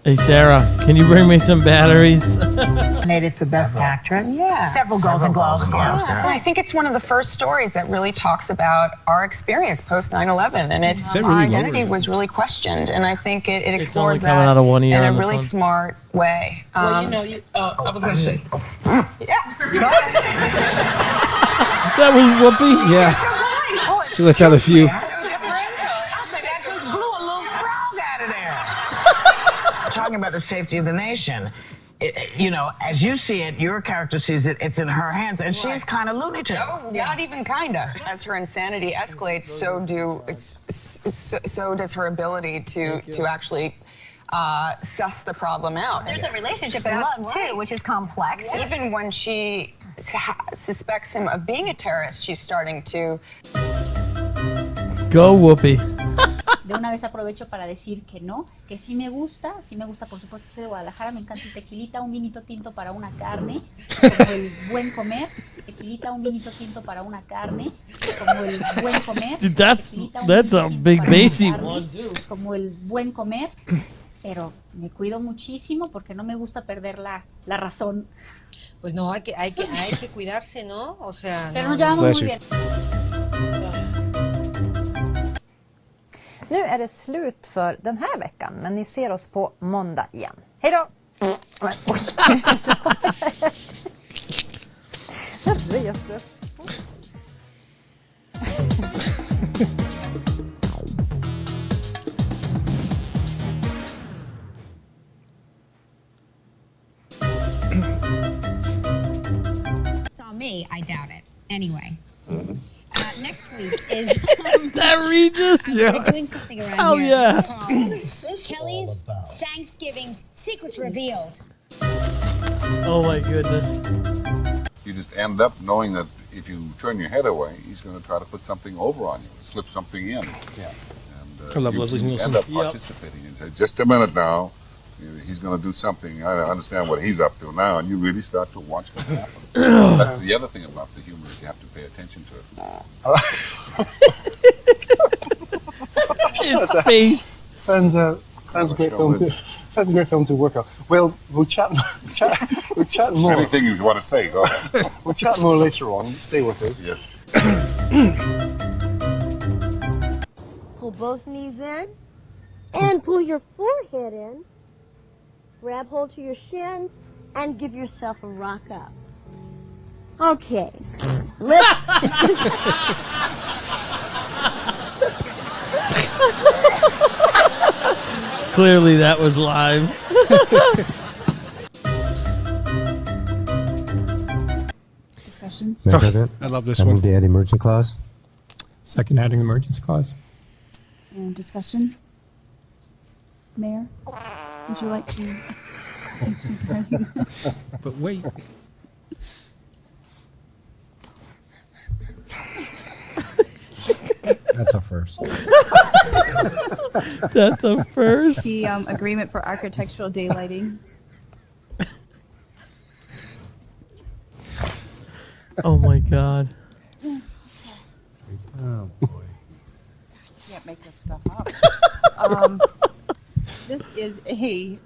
Hey, Sarah, can you bring me some batteries? Nominated for Best Actress. Yeah. Several Golden Globes. Yeah. I think it's one of the first stories that really talks about our experience post 9/11, and it's our identity was really questioned, and I think it explores that out of 1 year in a on this really one. smart way. Well, you know, I was going to say. That was Whoopi? Yeah. She lets out a few. Talking about the safety of the nation. You know, as you see it, your character sees it, it's in her hands, and she's kind of loony tune. No, not even kinda. As her insanity escalates, so does her ability to actually suss the problem out. There's a relationship in love, too, which is complex. Even when she suspects him of being a terrorist, she's starting to... Go, Whoopi. De una vez aprovecho para decir que no, que sí me gusta por supuesto, soy de Guadalajara, me encanta el tequilita, un vinito tinto para una carne, como el buen comer, tequilita, un vinito tinto para una carne, como el buen comer. Dude, that's a big bassy one, too. Como el buen comer, pero me cuido muchísimo porque no me gusta perder la razón. Pues no, hay que cuidarse, ¿no? O sea, pero nos llevamos muy bien. Nu är det slut för den här veckan, men ni ser oss på måndag igen. Hej då! Jesus. Saw me, I doubt it. Anyway. Next week is that Regis? Yeah. Doing something around Hell here. yeah. Kelly's Thanksgiving's Secrets Revealed. Oh my goodness. You just end up knowing that if you turn your head away, he's going to try to put something over on you, slip something in. Yeah. And I love you Leslie Nielsen. end up participating and say, just a minute now. He's going to do something. I understand what he's up to now, and you really start to watch what's happening. That's the other thing about the humor is you have to pay attention to it. His face sounds a great film too. Sounds a great film to work on. Well, we'll chat more. Anything you want to say, go ahead. We'll chat more later on. Stay with us. Yes. Pull both knees in and pull your forehead in. Grab hold to your shins and give yourself a rock up. Okay. Lips. Clearly that was live. Discussion. Madam President, I love this I one. move to add the emergency clause. Second, adding the emergency clause. And discussion. Mayor, would you like to? But wait. That's a first. That's a first. The agreement for architectural daylighting. Oh my God. Oh boy. Can't make this stuff up. This is a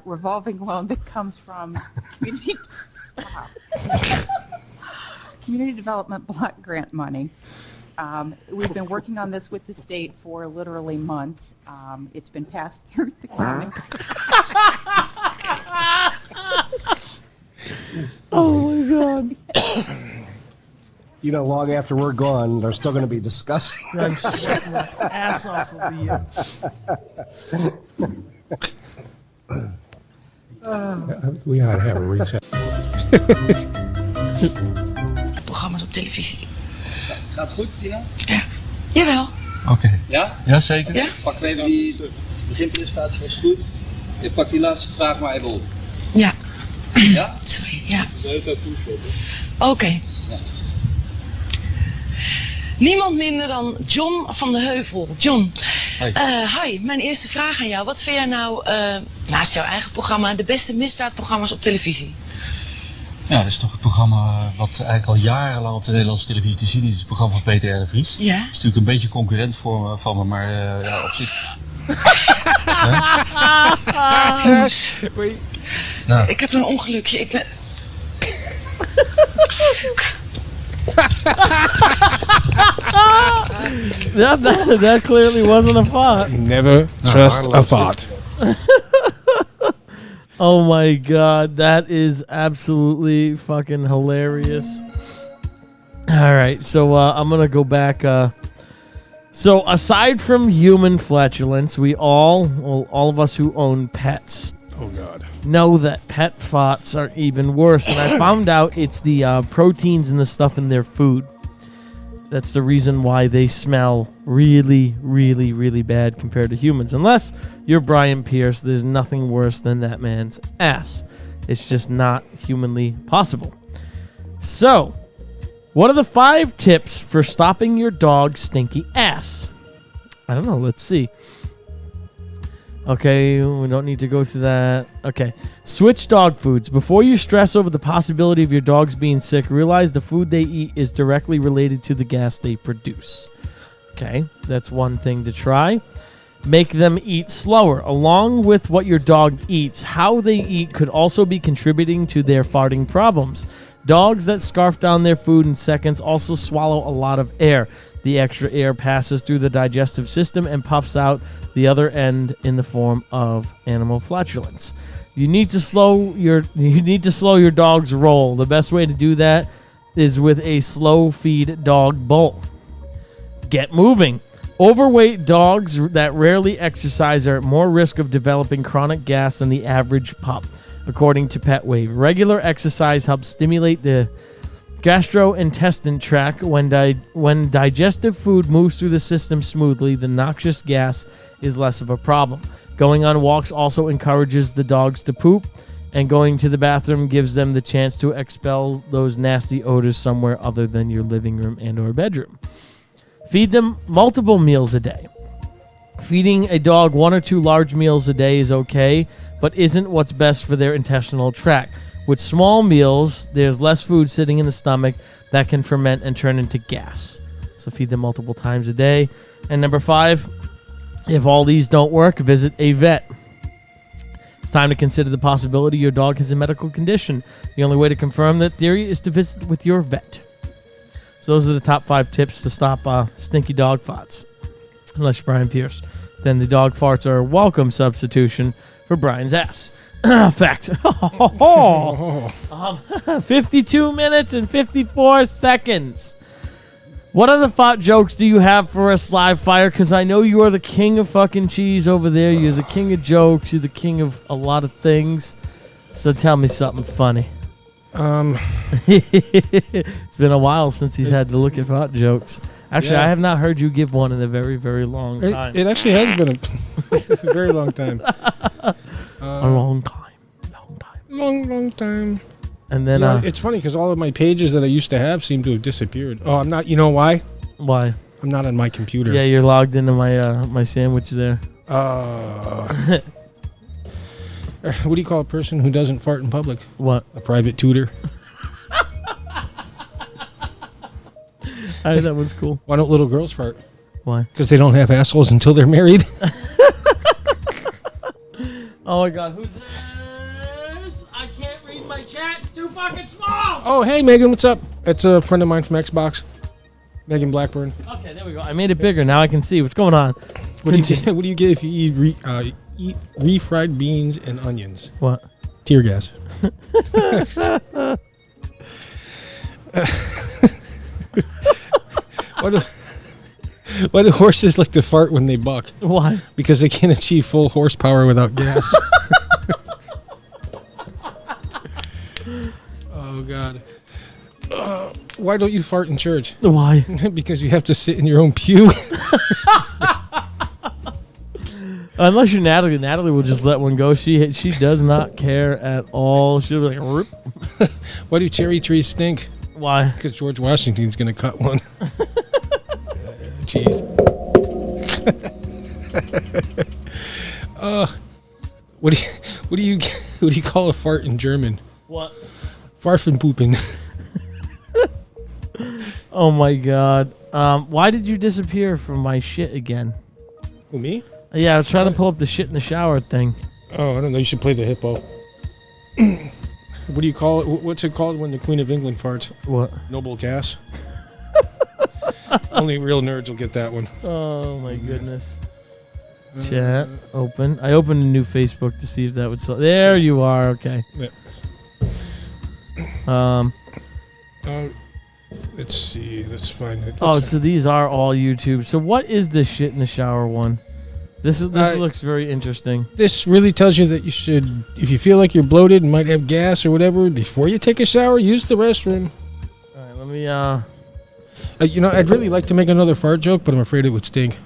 revolving loan that comes from Community Development Block Grant money. We've been working on this with the state for literally months. It's been passed through the county. Oh my God. You know, long after we're gone, they're still going to be discussing. I'm sweating my ass off over here. We ought to have a reset. Programma's op televisie. Gaat goed, Tina? Ja. Jawel. Oké. Ja? Ja, zeker. Ja? Pak even die beginpresentatie was goed. Je pakt die laatste vraag maar even op. Ja. Ja? Sorry, ja. Oké. Oké. Ja. Niemand minder dan John van de Heuvel. John, Hi. Hi, mijn eerste vraag aan jou. Wat vind jij nou, naast jouw eigen programma, de beste misdaadprogramma's op televisie? Ja, dat is toch het programma wat eigenlijk al jarenlang op de Nederlandse televisie te zien is. Het programma van Peter R. de Vries. Ja. Dat is natuurlijk een beetje concurrent van me, maar ja, op zich... Jongens, Nou. ik heb een ongelukje. Ik ben... that clearly wasn't a fart. Never trust a fart. Oh my God, that is absolutely fucking hilarious. All right, so I'm gonna go back. So aside from human flatulence, we all of us who own pets, oh God, know that pet farts are even worse. And I found out it's the proteins and the stuff in their food. That's the reason why they smell really, really, really bad compared to humans. Unless you're Brian Pierce, there's nothing worse than that man's ass. It's just not humanly possible. So, what are the 5 tips for stopping your dog's stinky ass? I don't know. Let's see. Okay, we don't need to go through that. Okay. Switch dog foods. Before you stress over the possibility of your dogs being sick, realize the food they eat is directly related to the gas they produce. Okay, that's one thing to try. Make them eat slower. Along with what your dog eats, how they eat could also be contributing to their farting problems. Dogs that scarf down their food in seconds also swallow a lot of air. The extra air passes through the digestive system and puffs out the other end in the form of animal flatulence. You need to slow your dog's roll. The best way to do that is with a slow feed dog bowl. Get moving. Overweight dogs that rarely exercise are at more risk of developing chronic gas than the average pup, according to PetWave. Regular exercise helps stimulate the gastrointestinal tract. When digestive food moves through the system smoothly, the noxious gas is less of a problem. Going on walks also encourages the dogs to poop, and going to the bathroom gives them the chance to expel those nasty odors somewhere other than your living room and or bedroom. Feed them multiple meals a day. Feeding a dog 1 or 2 large meals a day is okay, but isn't what's best for their intestinal tract. With small meals, there's less food sitting in the stomach that can ferment and turn into gas. So feed them multiple times a day. And number 5, if all these don't work, visit a vet. It's time to consider the possibility your dog has a medical condition. The only way to confirm that theory is to visit with your vet. So those are the top 5 tips to stop stinky dog farts. Unless you're Brian Pierce, then the dog farts are a welcome substitution for Brian's ass. Fact. 52 minutes and 54 seconds. What other fart jokes do you have for us, Live Fire? Because I know you are the king of fucking cheese over there. You're the king of jokes. You're the king of a lot of things. So tell me something funny. It's been a while since he's had to look at fart jokes. Actually, Yeah. I have not heard you give one in a very, very long time. It actually has been a very long time. A long time. Long time. And then Yeah, it's funny because all of my pages that I used to have seem to have disappeared. Oh, I'm not. You know why? Why? I'm not on my computer. Yeah, you're logged into my my sandwich there. What do you call a person who doesn't fart in public? What? A private tutor. That one's cool. Why don't little girls fart? Why? Because they don't have assholes until they're married. Oh my God, who's this? I can't read my chat. It's too fucking small. Oh, hey, Megan, what's up? It's a friend of mine from Xbox. Megan Blackburn. Okay, there we go. I made it bigger. Now I can see what's going on. What do you get if you eat refried beans and onions? What? Tear gas. Why do horses like to fart when they buck? Why? Because they can't achieve full horsepower without gas. Oh, God. Why don't you fart in church? Why? Because you have to sit in your own pew. Unless you're Natalie. Natalie will just let one go. She does not care at all. She'll be like, Roop. Why do cherry trees stink? Why? Because George Washington's going to cut one. Jeez. What do you call a fart in German? What? Farfenpoopen. Oh my God. Why did you disappear from my shit again? Who, me? Yeah, I was trying to pull up the shit in the shower thing. Oh, I don't know. You should play the hippo. What do you call it? What's it called when the Queen of England farts? What? Noble gas. Only real nerds will get that one. Oh my goodness. Chat open. I opened a new Facebook to see if that would sell. There you are. Okay. Yeah. Let's see. Let's find it. So these are all YouTube. So what is this shit in the shower one? This looks very interesting. This really tells you that you should, if you feel like you're bloated and might have gas or whatever, before you take a shower, use the restroom. All right, let me. I'd really like to make another fart joke, but I'm afraid it would stink.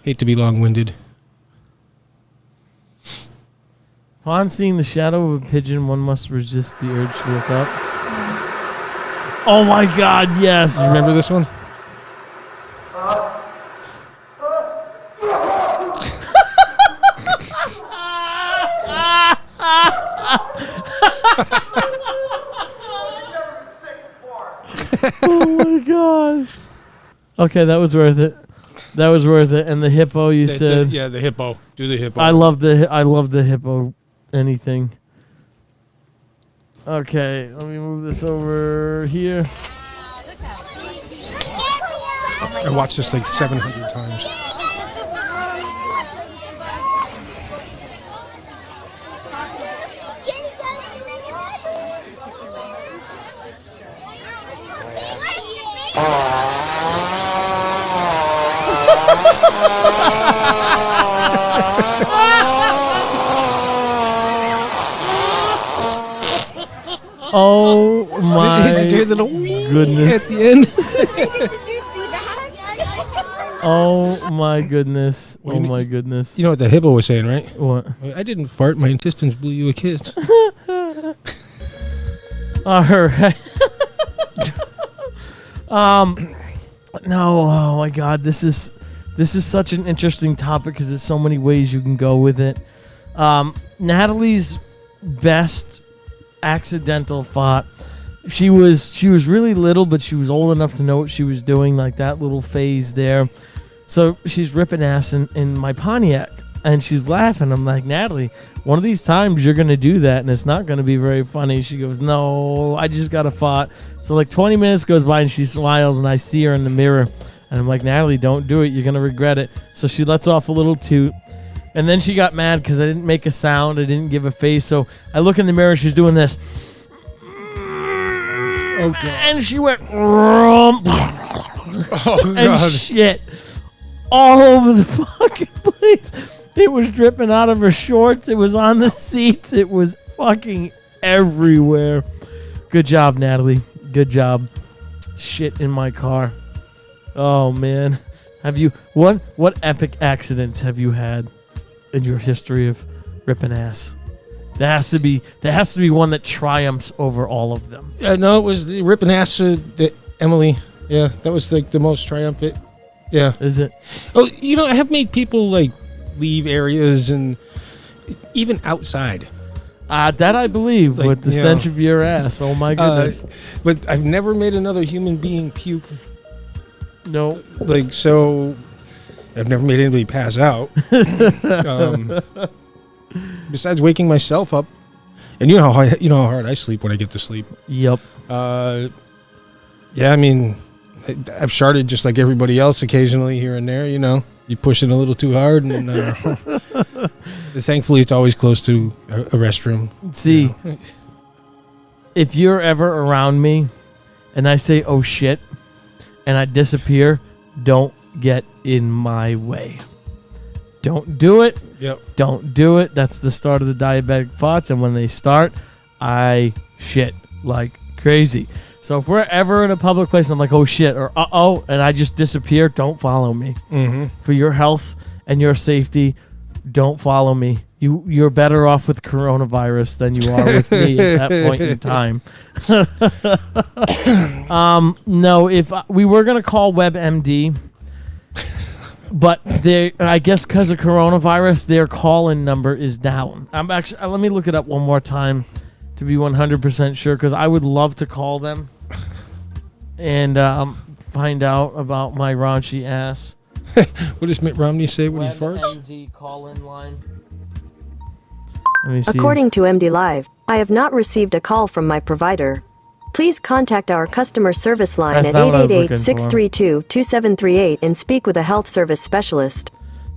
Hate to be long-winded. Upon seeing the shadow of a pigeon, one must resist the urge to look up. Oh my God! Yes. Remember this one? Oh my God. Okay, that was worth it. That was worth it. And the hippo, you said? Yeah, the hippo. Do the hippo. I love the hippo. Anything. Okay, let me move this over here. I watched this like 700 times. Oh my Did you hear the little wee goodness. at the end? Oh my goodness. Oh my goodness. You know what the hippo was saying, right? What? I didn't fart. My intestines blew you a kiss. All right. No, oh my God, this is such an interesting topic because there's so many ways you can go with it. Natalie's best accidental fart. She was really little, but she was old enough to know what she was doing, like that little phase there. So she's ripping ass in my Pontiac, and she's laughing. I'm like, Natalie, one of these times you're gonna do that, and it's not gonna be very funny. She goes, no, I just got a fart. So like 20 minutes goes by, and she smiles, and I see her in the mirror, and I'm like, Natalie, don't do it. You're gonna regret it. So she lets off a little toot. And then she got mad because I didn't make a sound. I didn't give a face. So I look in the mirror. She's doing this. Okay. And she went. Oh, and God. shit all over the fucking place. It was dripping out of her shorts. It was on the seats. It was fucking everywhere. Good job, Natalie. Good job. Shit in my car. Oh, man. Have you... What epic accidents have you had in your history of ripping ass? There has to be one that triumphs over all of them. No, it was the ripping ass that Emily. Yeah, that was like the most triumphant. Yeah. Is it? Oh, I have made people like leave areas and even outside. That I believe, Like, with the stench of your ass. Oh my goodness. But I've never made another human being puke. No. Like, so I've never made anybody pass out. Besides waking myself up, and you know how hard I sleep when I get to sleep. Yep. Yeah, I mean, I've sharted just like everybody else occasionally here and there, you know. You push it a little too hard, and thankfully it's always close to a restroom. See, if you're ever around me and I say, oh shit, and I disappear, don't get in my way. Don't do it. Yep. Don't do it. That's the start of the diabetic thoughts. And when they start, I shit like crazy. So if we're ever in a public place and I'm like, oh shit, or uh-oh, and I just disappear, don't follow me. Mm-hmm. For your health and your safety, don't follow me. You're better off with coronavirus than you are with me at that point in time. No, if we were going to call WebMD, but I guess because of coronavirus, their call-in number is down. I'm actually. Let me look it up one more time to be 100% sure, because I would love to call them and find out about my raunchy ass. What does Mitt Romney say when he farts? WebMD call-in line. Let me see. According to MD Live, I have not received a call from my provider. Please contact our customer service line That's at not what I was looking 888-632-2738 and speak with a health service specialist.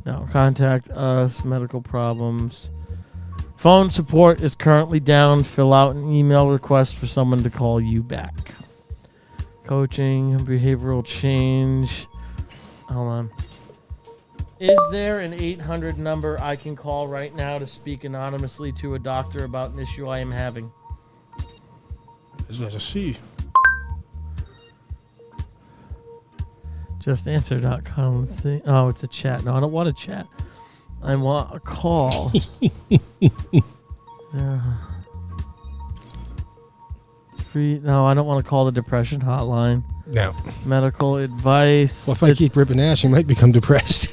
No, contact us, medical problems. Phone support is currently down. Fill out an email request for someone to call you back. Coaching, behavioral change. Hold on. Is there an 800 number I can call right now to speak anonymously to a doctor about an issue I am having? Let's see. JustAnswer.com. Let's see. Oh, it's a chat. No, I don't want a chat. I want a call. Free. No, I don't want to call the depression hotline. No. Medical advice. Well, if I keep ripping ass, you might become depressed.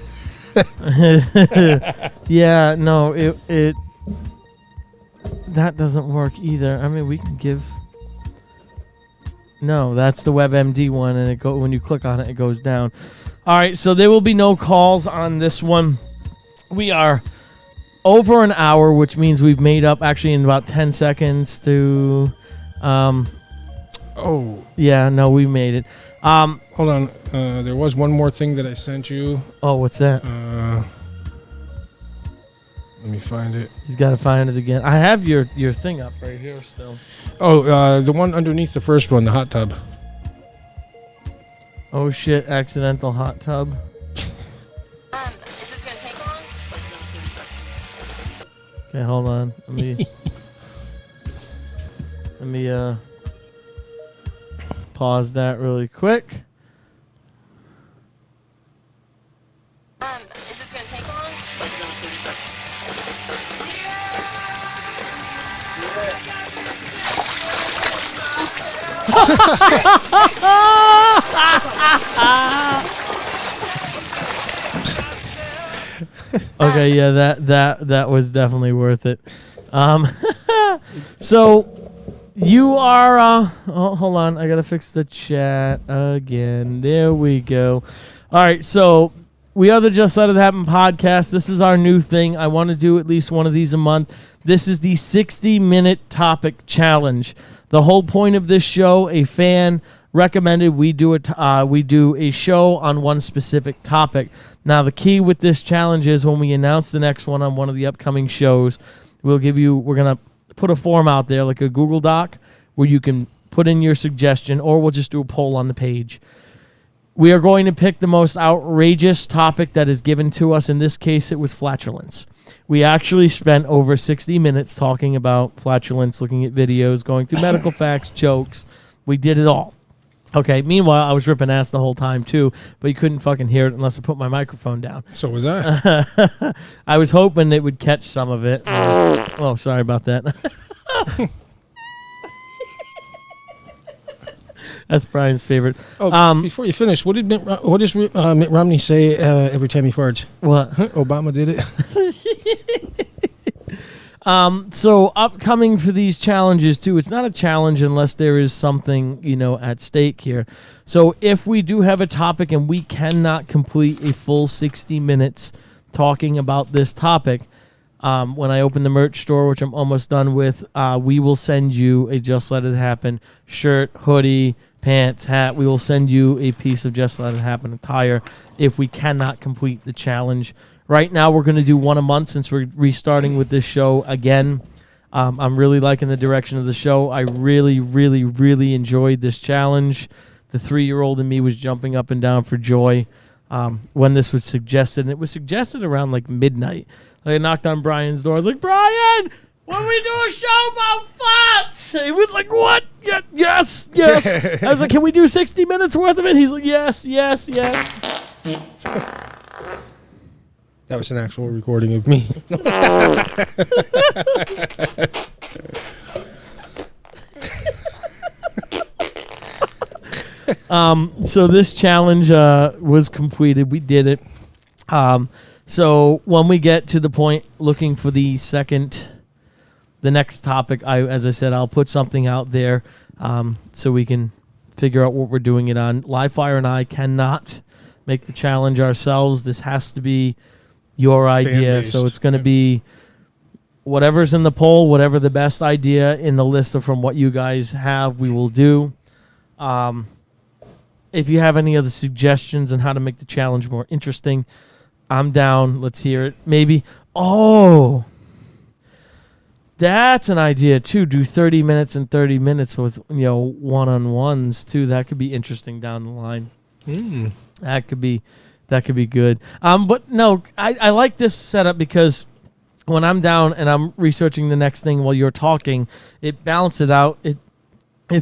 Yeah, no, it that doesn't work either. I mean, we can give. No, that's the WebMD one, and when you click on it, it goes down. All right, so there will be no calls on this one. We are over an hour, which means we've made up actually in about 10 seconds to. Oh. Yeah, no, we made it. Hold on. There was one more thing that I sent you. Oh, what's that? Let me find it. He's got to find it again. I have your thing up right here still. Oh, the one underneath the first one, the hot tub. Oh shit! Accidental hot tub. Is this gonna take long? Okay, hold on. Let me pause that really quick. Is this gonna take long? Okay, yeah, that was definitely worth it. So you are hold on, I gotta fix the chat again. There we go. All right, so we are the Just Let It Happen podcast. This is our new thing. I want to do at least one of these a month. This is the 60-minute topic challenge. The whole point of this show, a fan recommended we do a show on one specific topic. Now, the key with this challenge is when we announce the next one on one of the upcoming shows, we're going to put a form out there, like a Google Doc, where you can put in your suggestion, or we'll just do a poll on the page. We are going to pick the most outrageous topic that is given to us. In this case, it was flatulence. We actually spent over 60 minutes talking about flatulence, looking at videos, going through medical facts, jokes. We did it all. Okay, meanwhile, I was ripping ass the whole time, too, but you couldn't fucking hear it unless I put my microphone down. So was I. I was hoping it would catch some of it. Oh, sorry about that. That's Brian's favorite. Oh, before you finish, what does Mitt Romney say every time he farts? What? Obama did it. So upcoming for these challenges too, it's not a challenge unless there is something, at stake here. So if we do have a topic and we cannot complete a full 60 minutes talking about this topic, When I open the merch store, which I'm almost done with, we will send you a Just Let It Happen shirt, hoodie, pants, hat. We will send you a piece of Just Let It Happen attire if we cannot complete the challenge. Right now, we're going to do one a month since we're restarting with this show again. I'm really liking the direction of the show. I really, really, really enjoyed this challenge. The 3-year-old in me was jumping up and down for joy when this was suggested. And it was suggested around like midnight. I knocked on Brian's door. I was like, Brian, when we do a show about flats? He was like, what? Yes. I was like, can we do 60 minutes worth of it? He's like, yes. That was an actual recording of me. So this challenge was completed. We did it. So when we get to the point looking for the next topic, as I said, I'll put something out there so we can figure out what we're doing it on. Livefire and I cannot make the challenge ourselves. This has to be your idea. Fan-based. So it's going to be whatever's in the poll, whatever the best idea in the list of from what you guys have, we will do. If you have any other suggestions on how to make the challenge more interesting, I'm down. Let's hear it. Maybe. Oh, that's an idea too. Do 30 minutes and 30 minutes with one-on-ones too. That could be interesting down the line. That could be good. But no, I like this setup because when I'm down and I'm researching the next thing while you're talking, it balances it out. It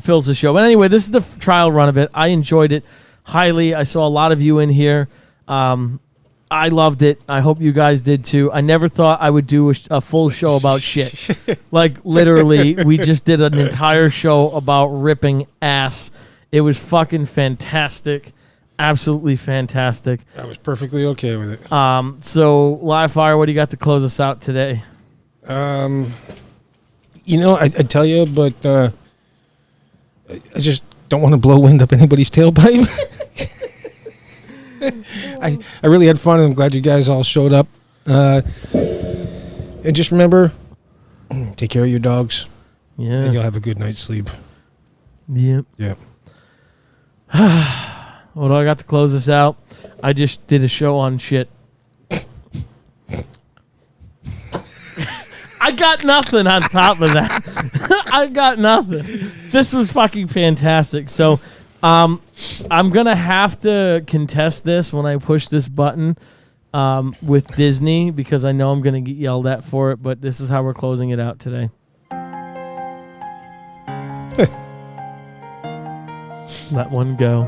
fills the show. But anyway, this is the trial run of it. I enjoyed it highly. I saw a lot of you in here. I loved it. I hope you guys did too. I never thought I would do a full show about shit. Like literally, we just did an entire show about ripping ass. It was fucking fantastic. Absolutely fantastic. I was perfectly okay with it. So Livefire, what do you got to close us out today? I tell you, but I just don't want to blow wind up anybody's tailpipe. I really had fun, and I'm glad you guys all showed up. And just remember, take care of your dogs. Yeah, and you'll have a good night's sleep. Yep. Yep. What do I got to close this out? I just did a show on shit. I got nothing on top of that. I got nothing. This was fucking fantastic. So I'm going to have to contest this when I push this button with Disney because I know I'm going to get yelled at for it, but this is how we're closing it out today. Let one go.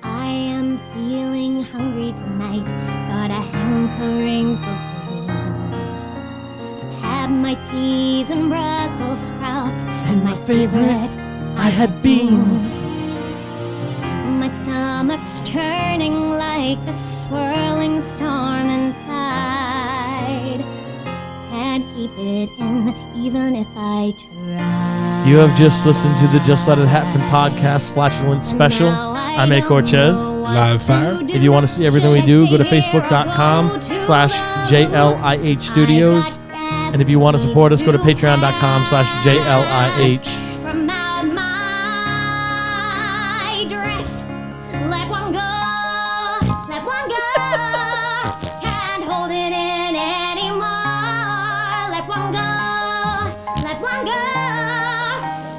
I am feeling hungry tonight. Got a hankering for greens. Had my peas and Brussels sprouts, and my favorite, I had beans. My stomach's turning like a swirling storm inside. Can't keep it in, even if I try. You have just listened to the Just Let It Happen podcast Flatulence special. I'm A. Cortez. Livefire. If you want to see everything we do, go to facebook.com/JLIH Studios. And if you want to support us, go to patreon.com/JLIH. From out my dress, let one go, let one go. Can't hold it in anymore. Let one go, let one go.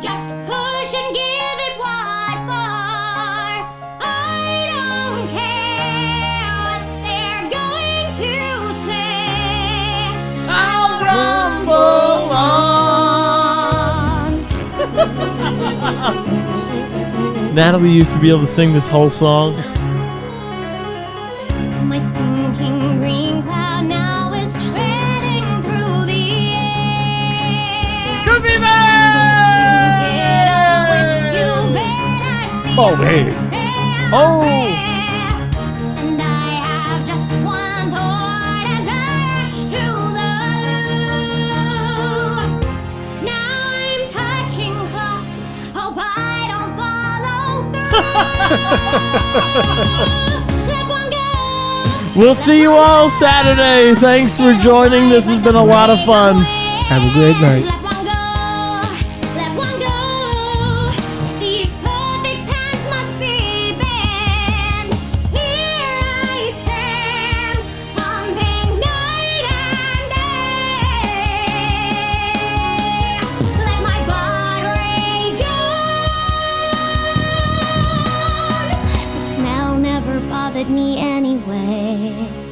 Just push and give it what for. I don't care what they're going to say. I'll rumble on. Natalie used to be able to sing this whole song. My stinking green cloud now is spreading through the air. Goofy Oh, hey. Oh. And I have just one thought as ash to the loo. Now I'm touching cloth. Hope I don't follow through. We'll see you all Saturday. Thanks for joining. This has been a lot of fun. Have a great night. These perfect times must be banned. Here I stand, pumping night and day. Let my blood rage on. The smell never bothered me anyway.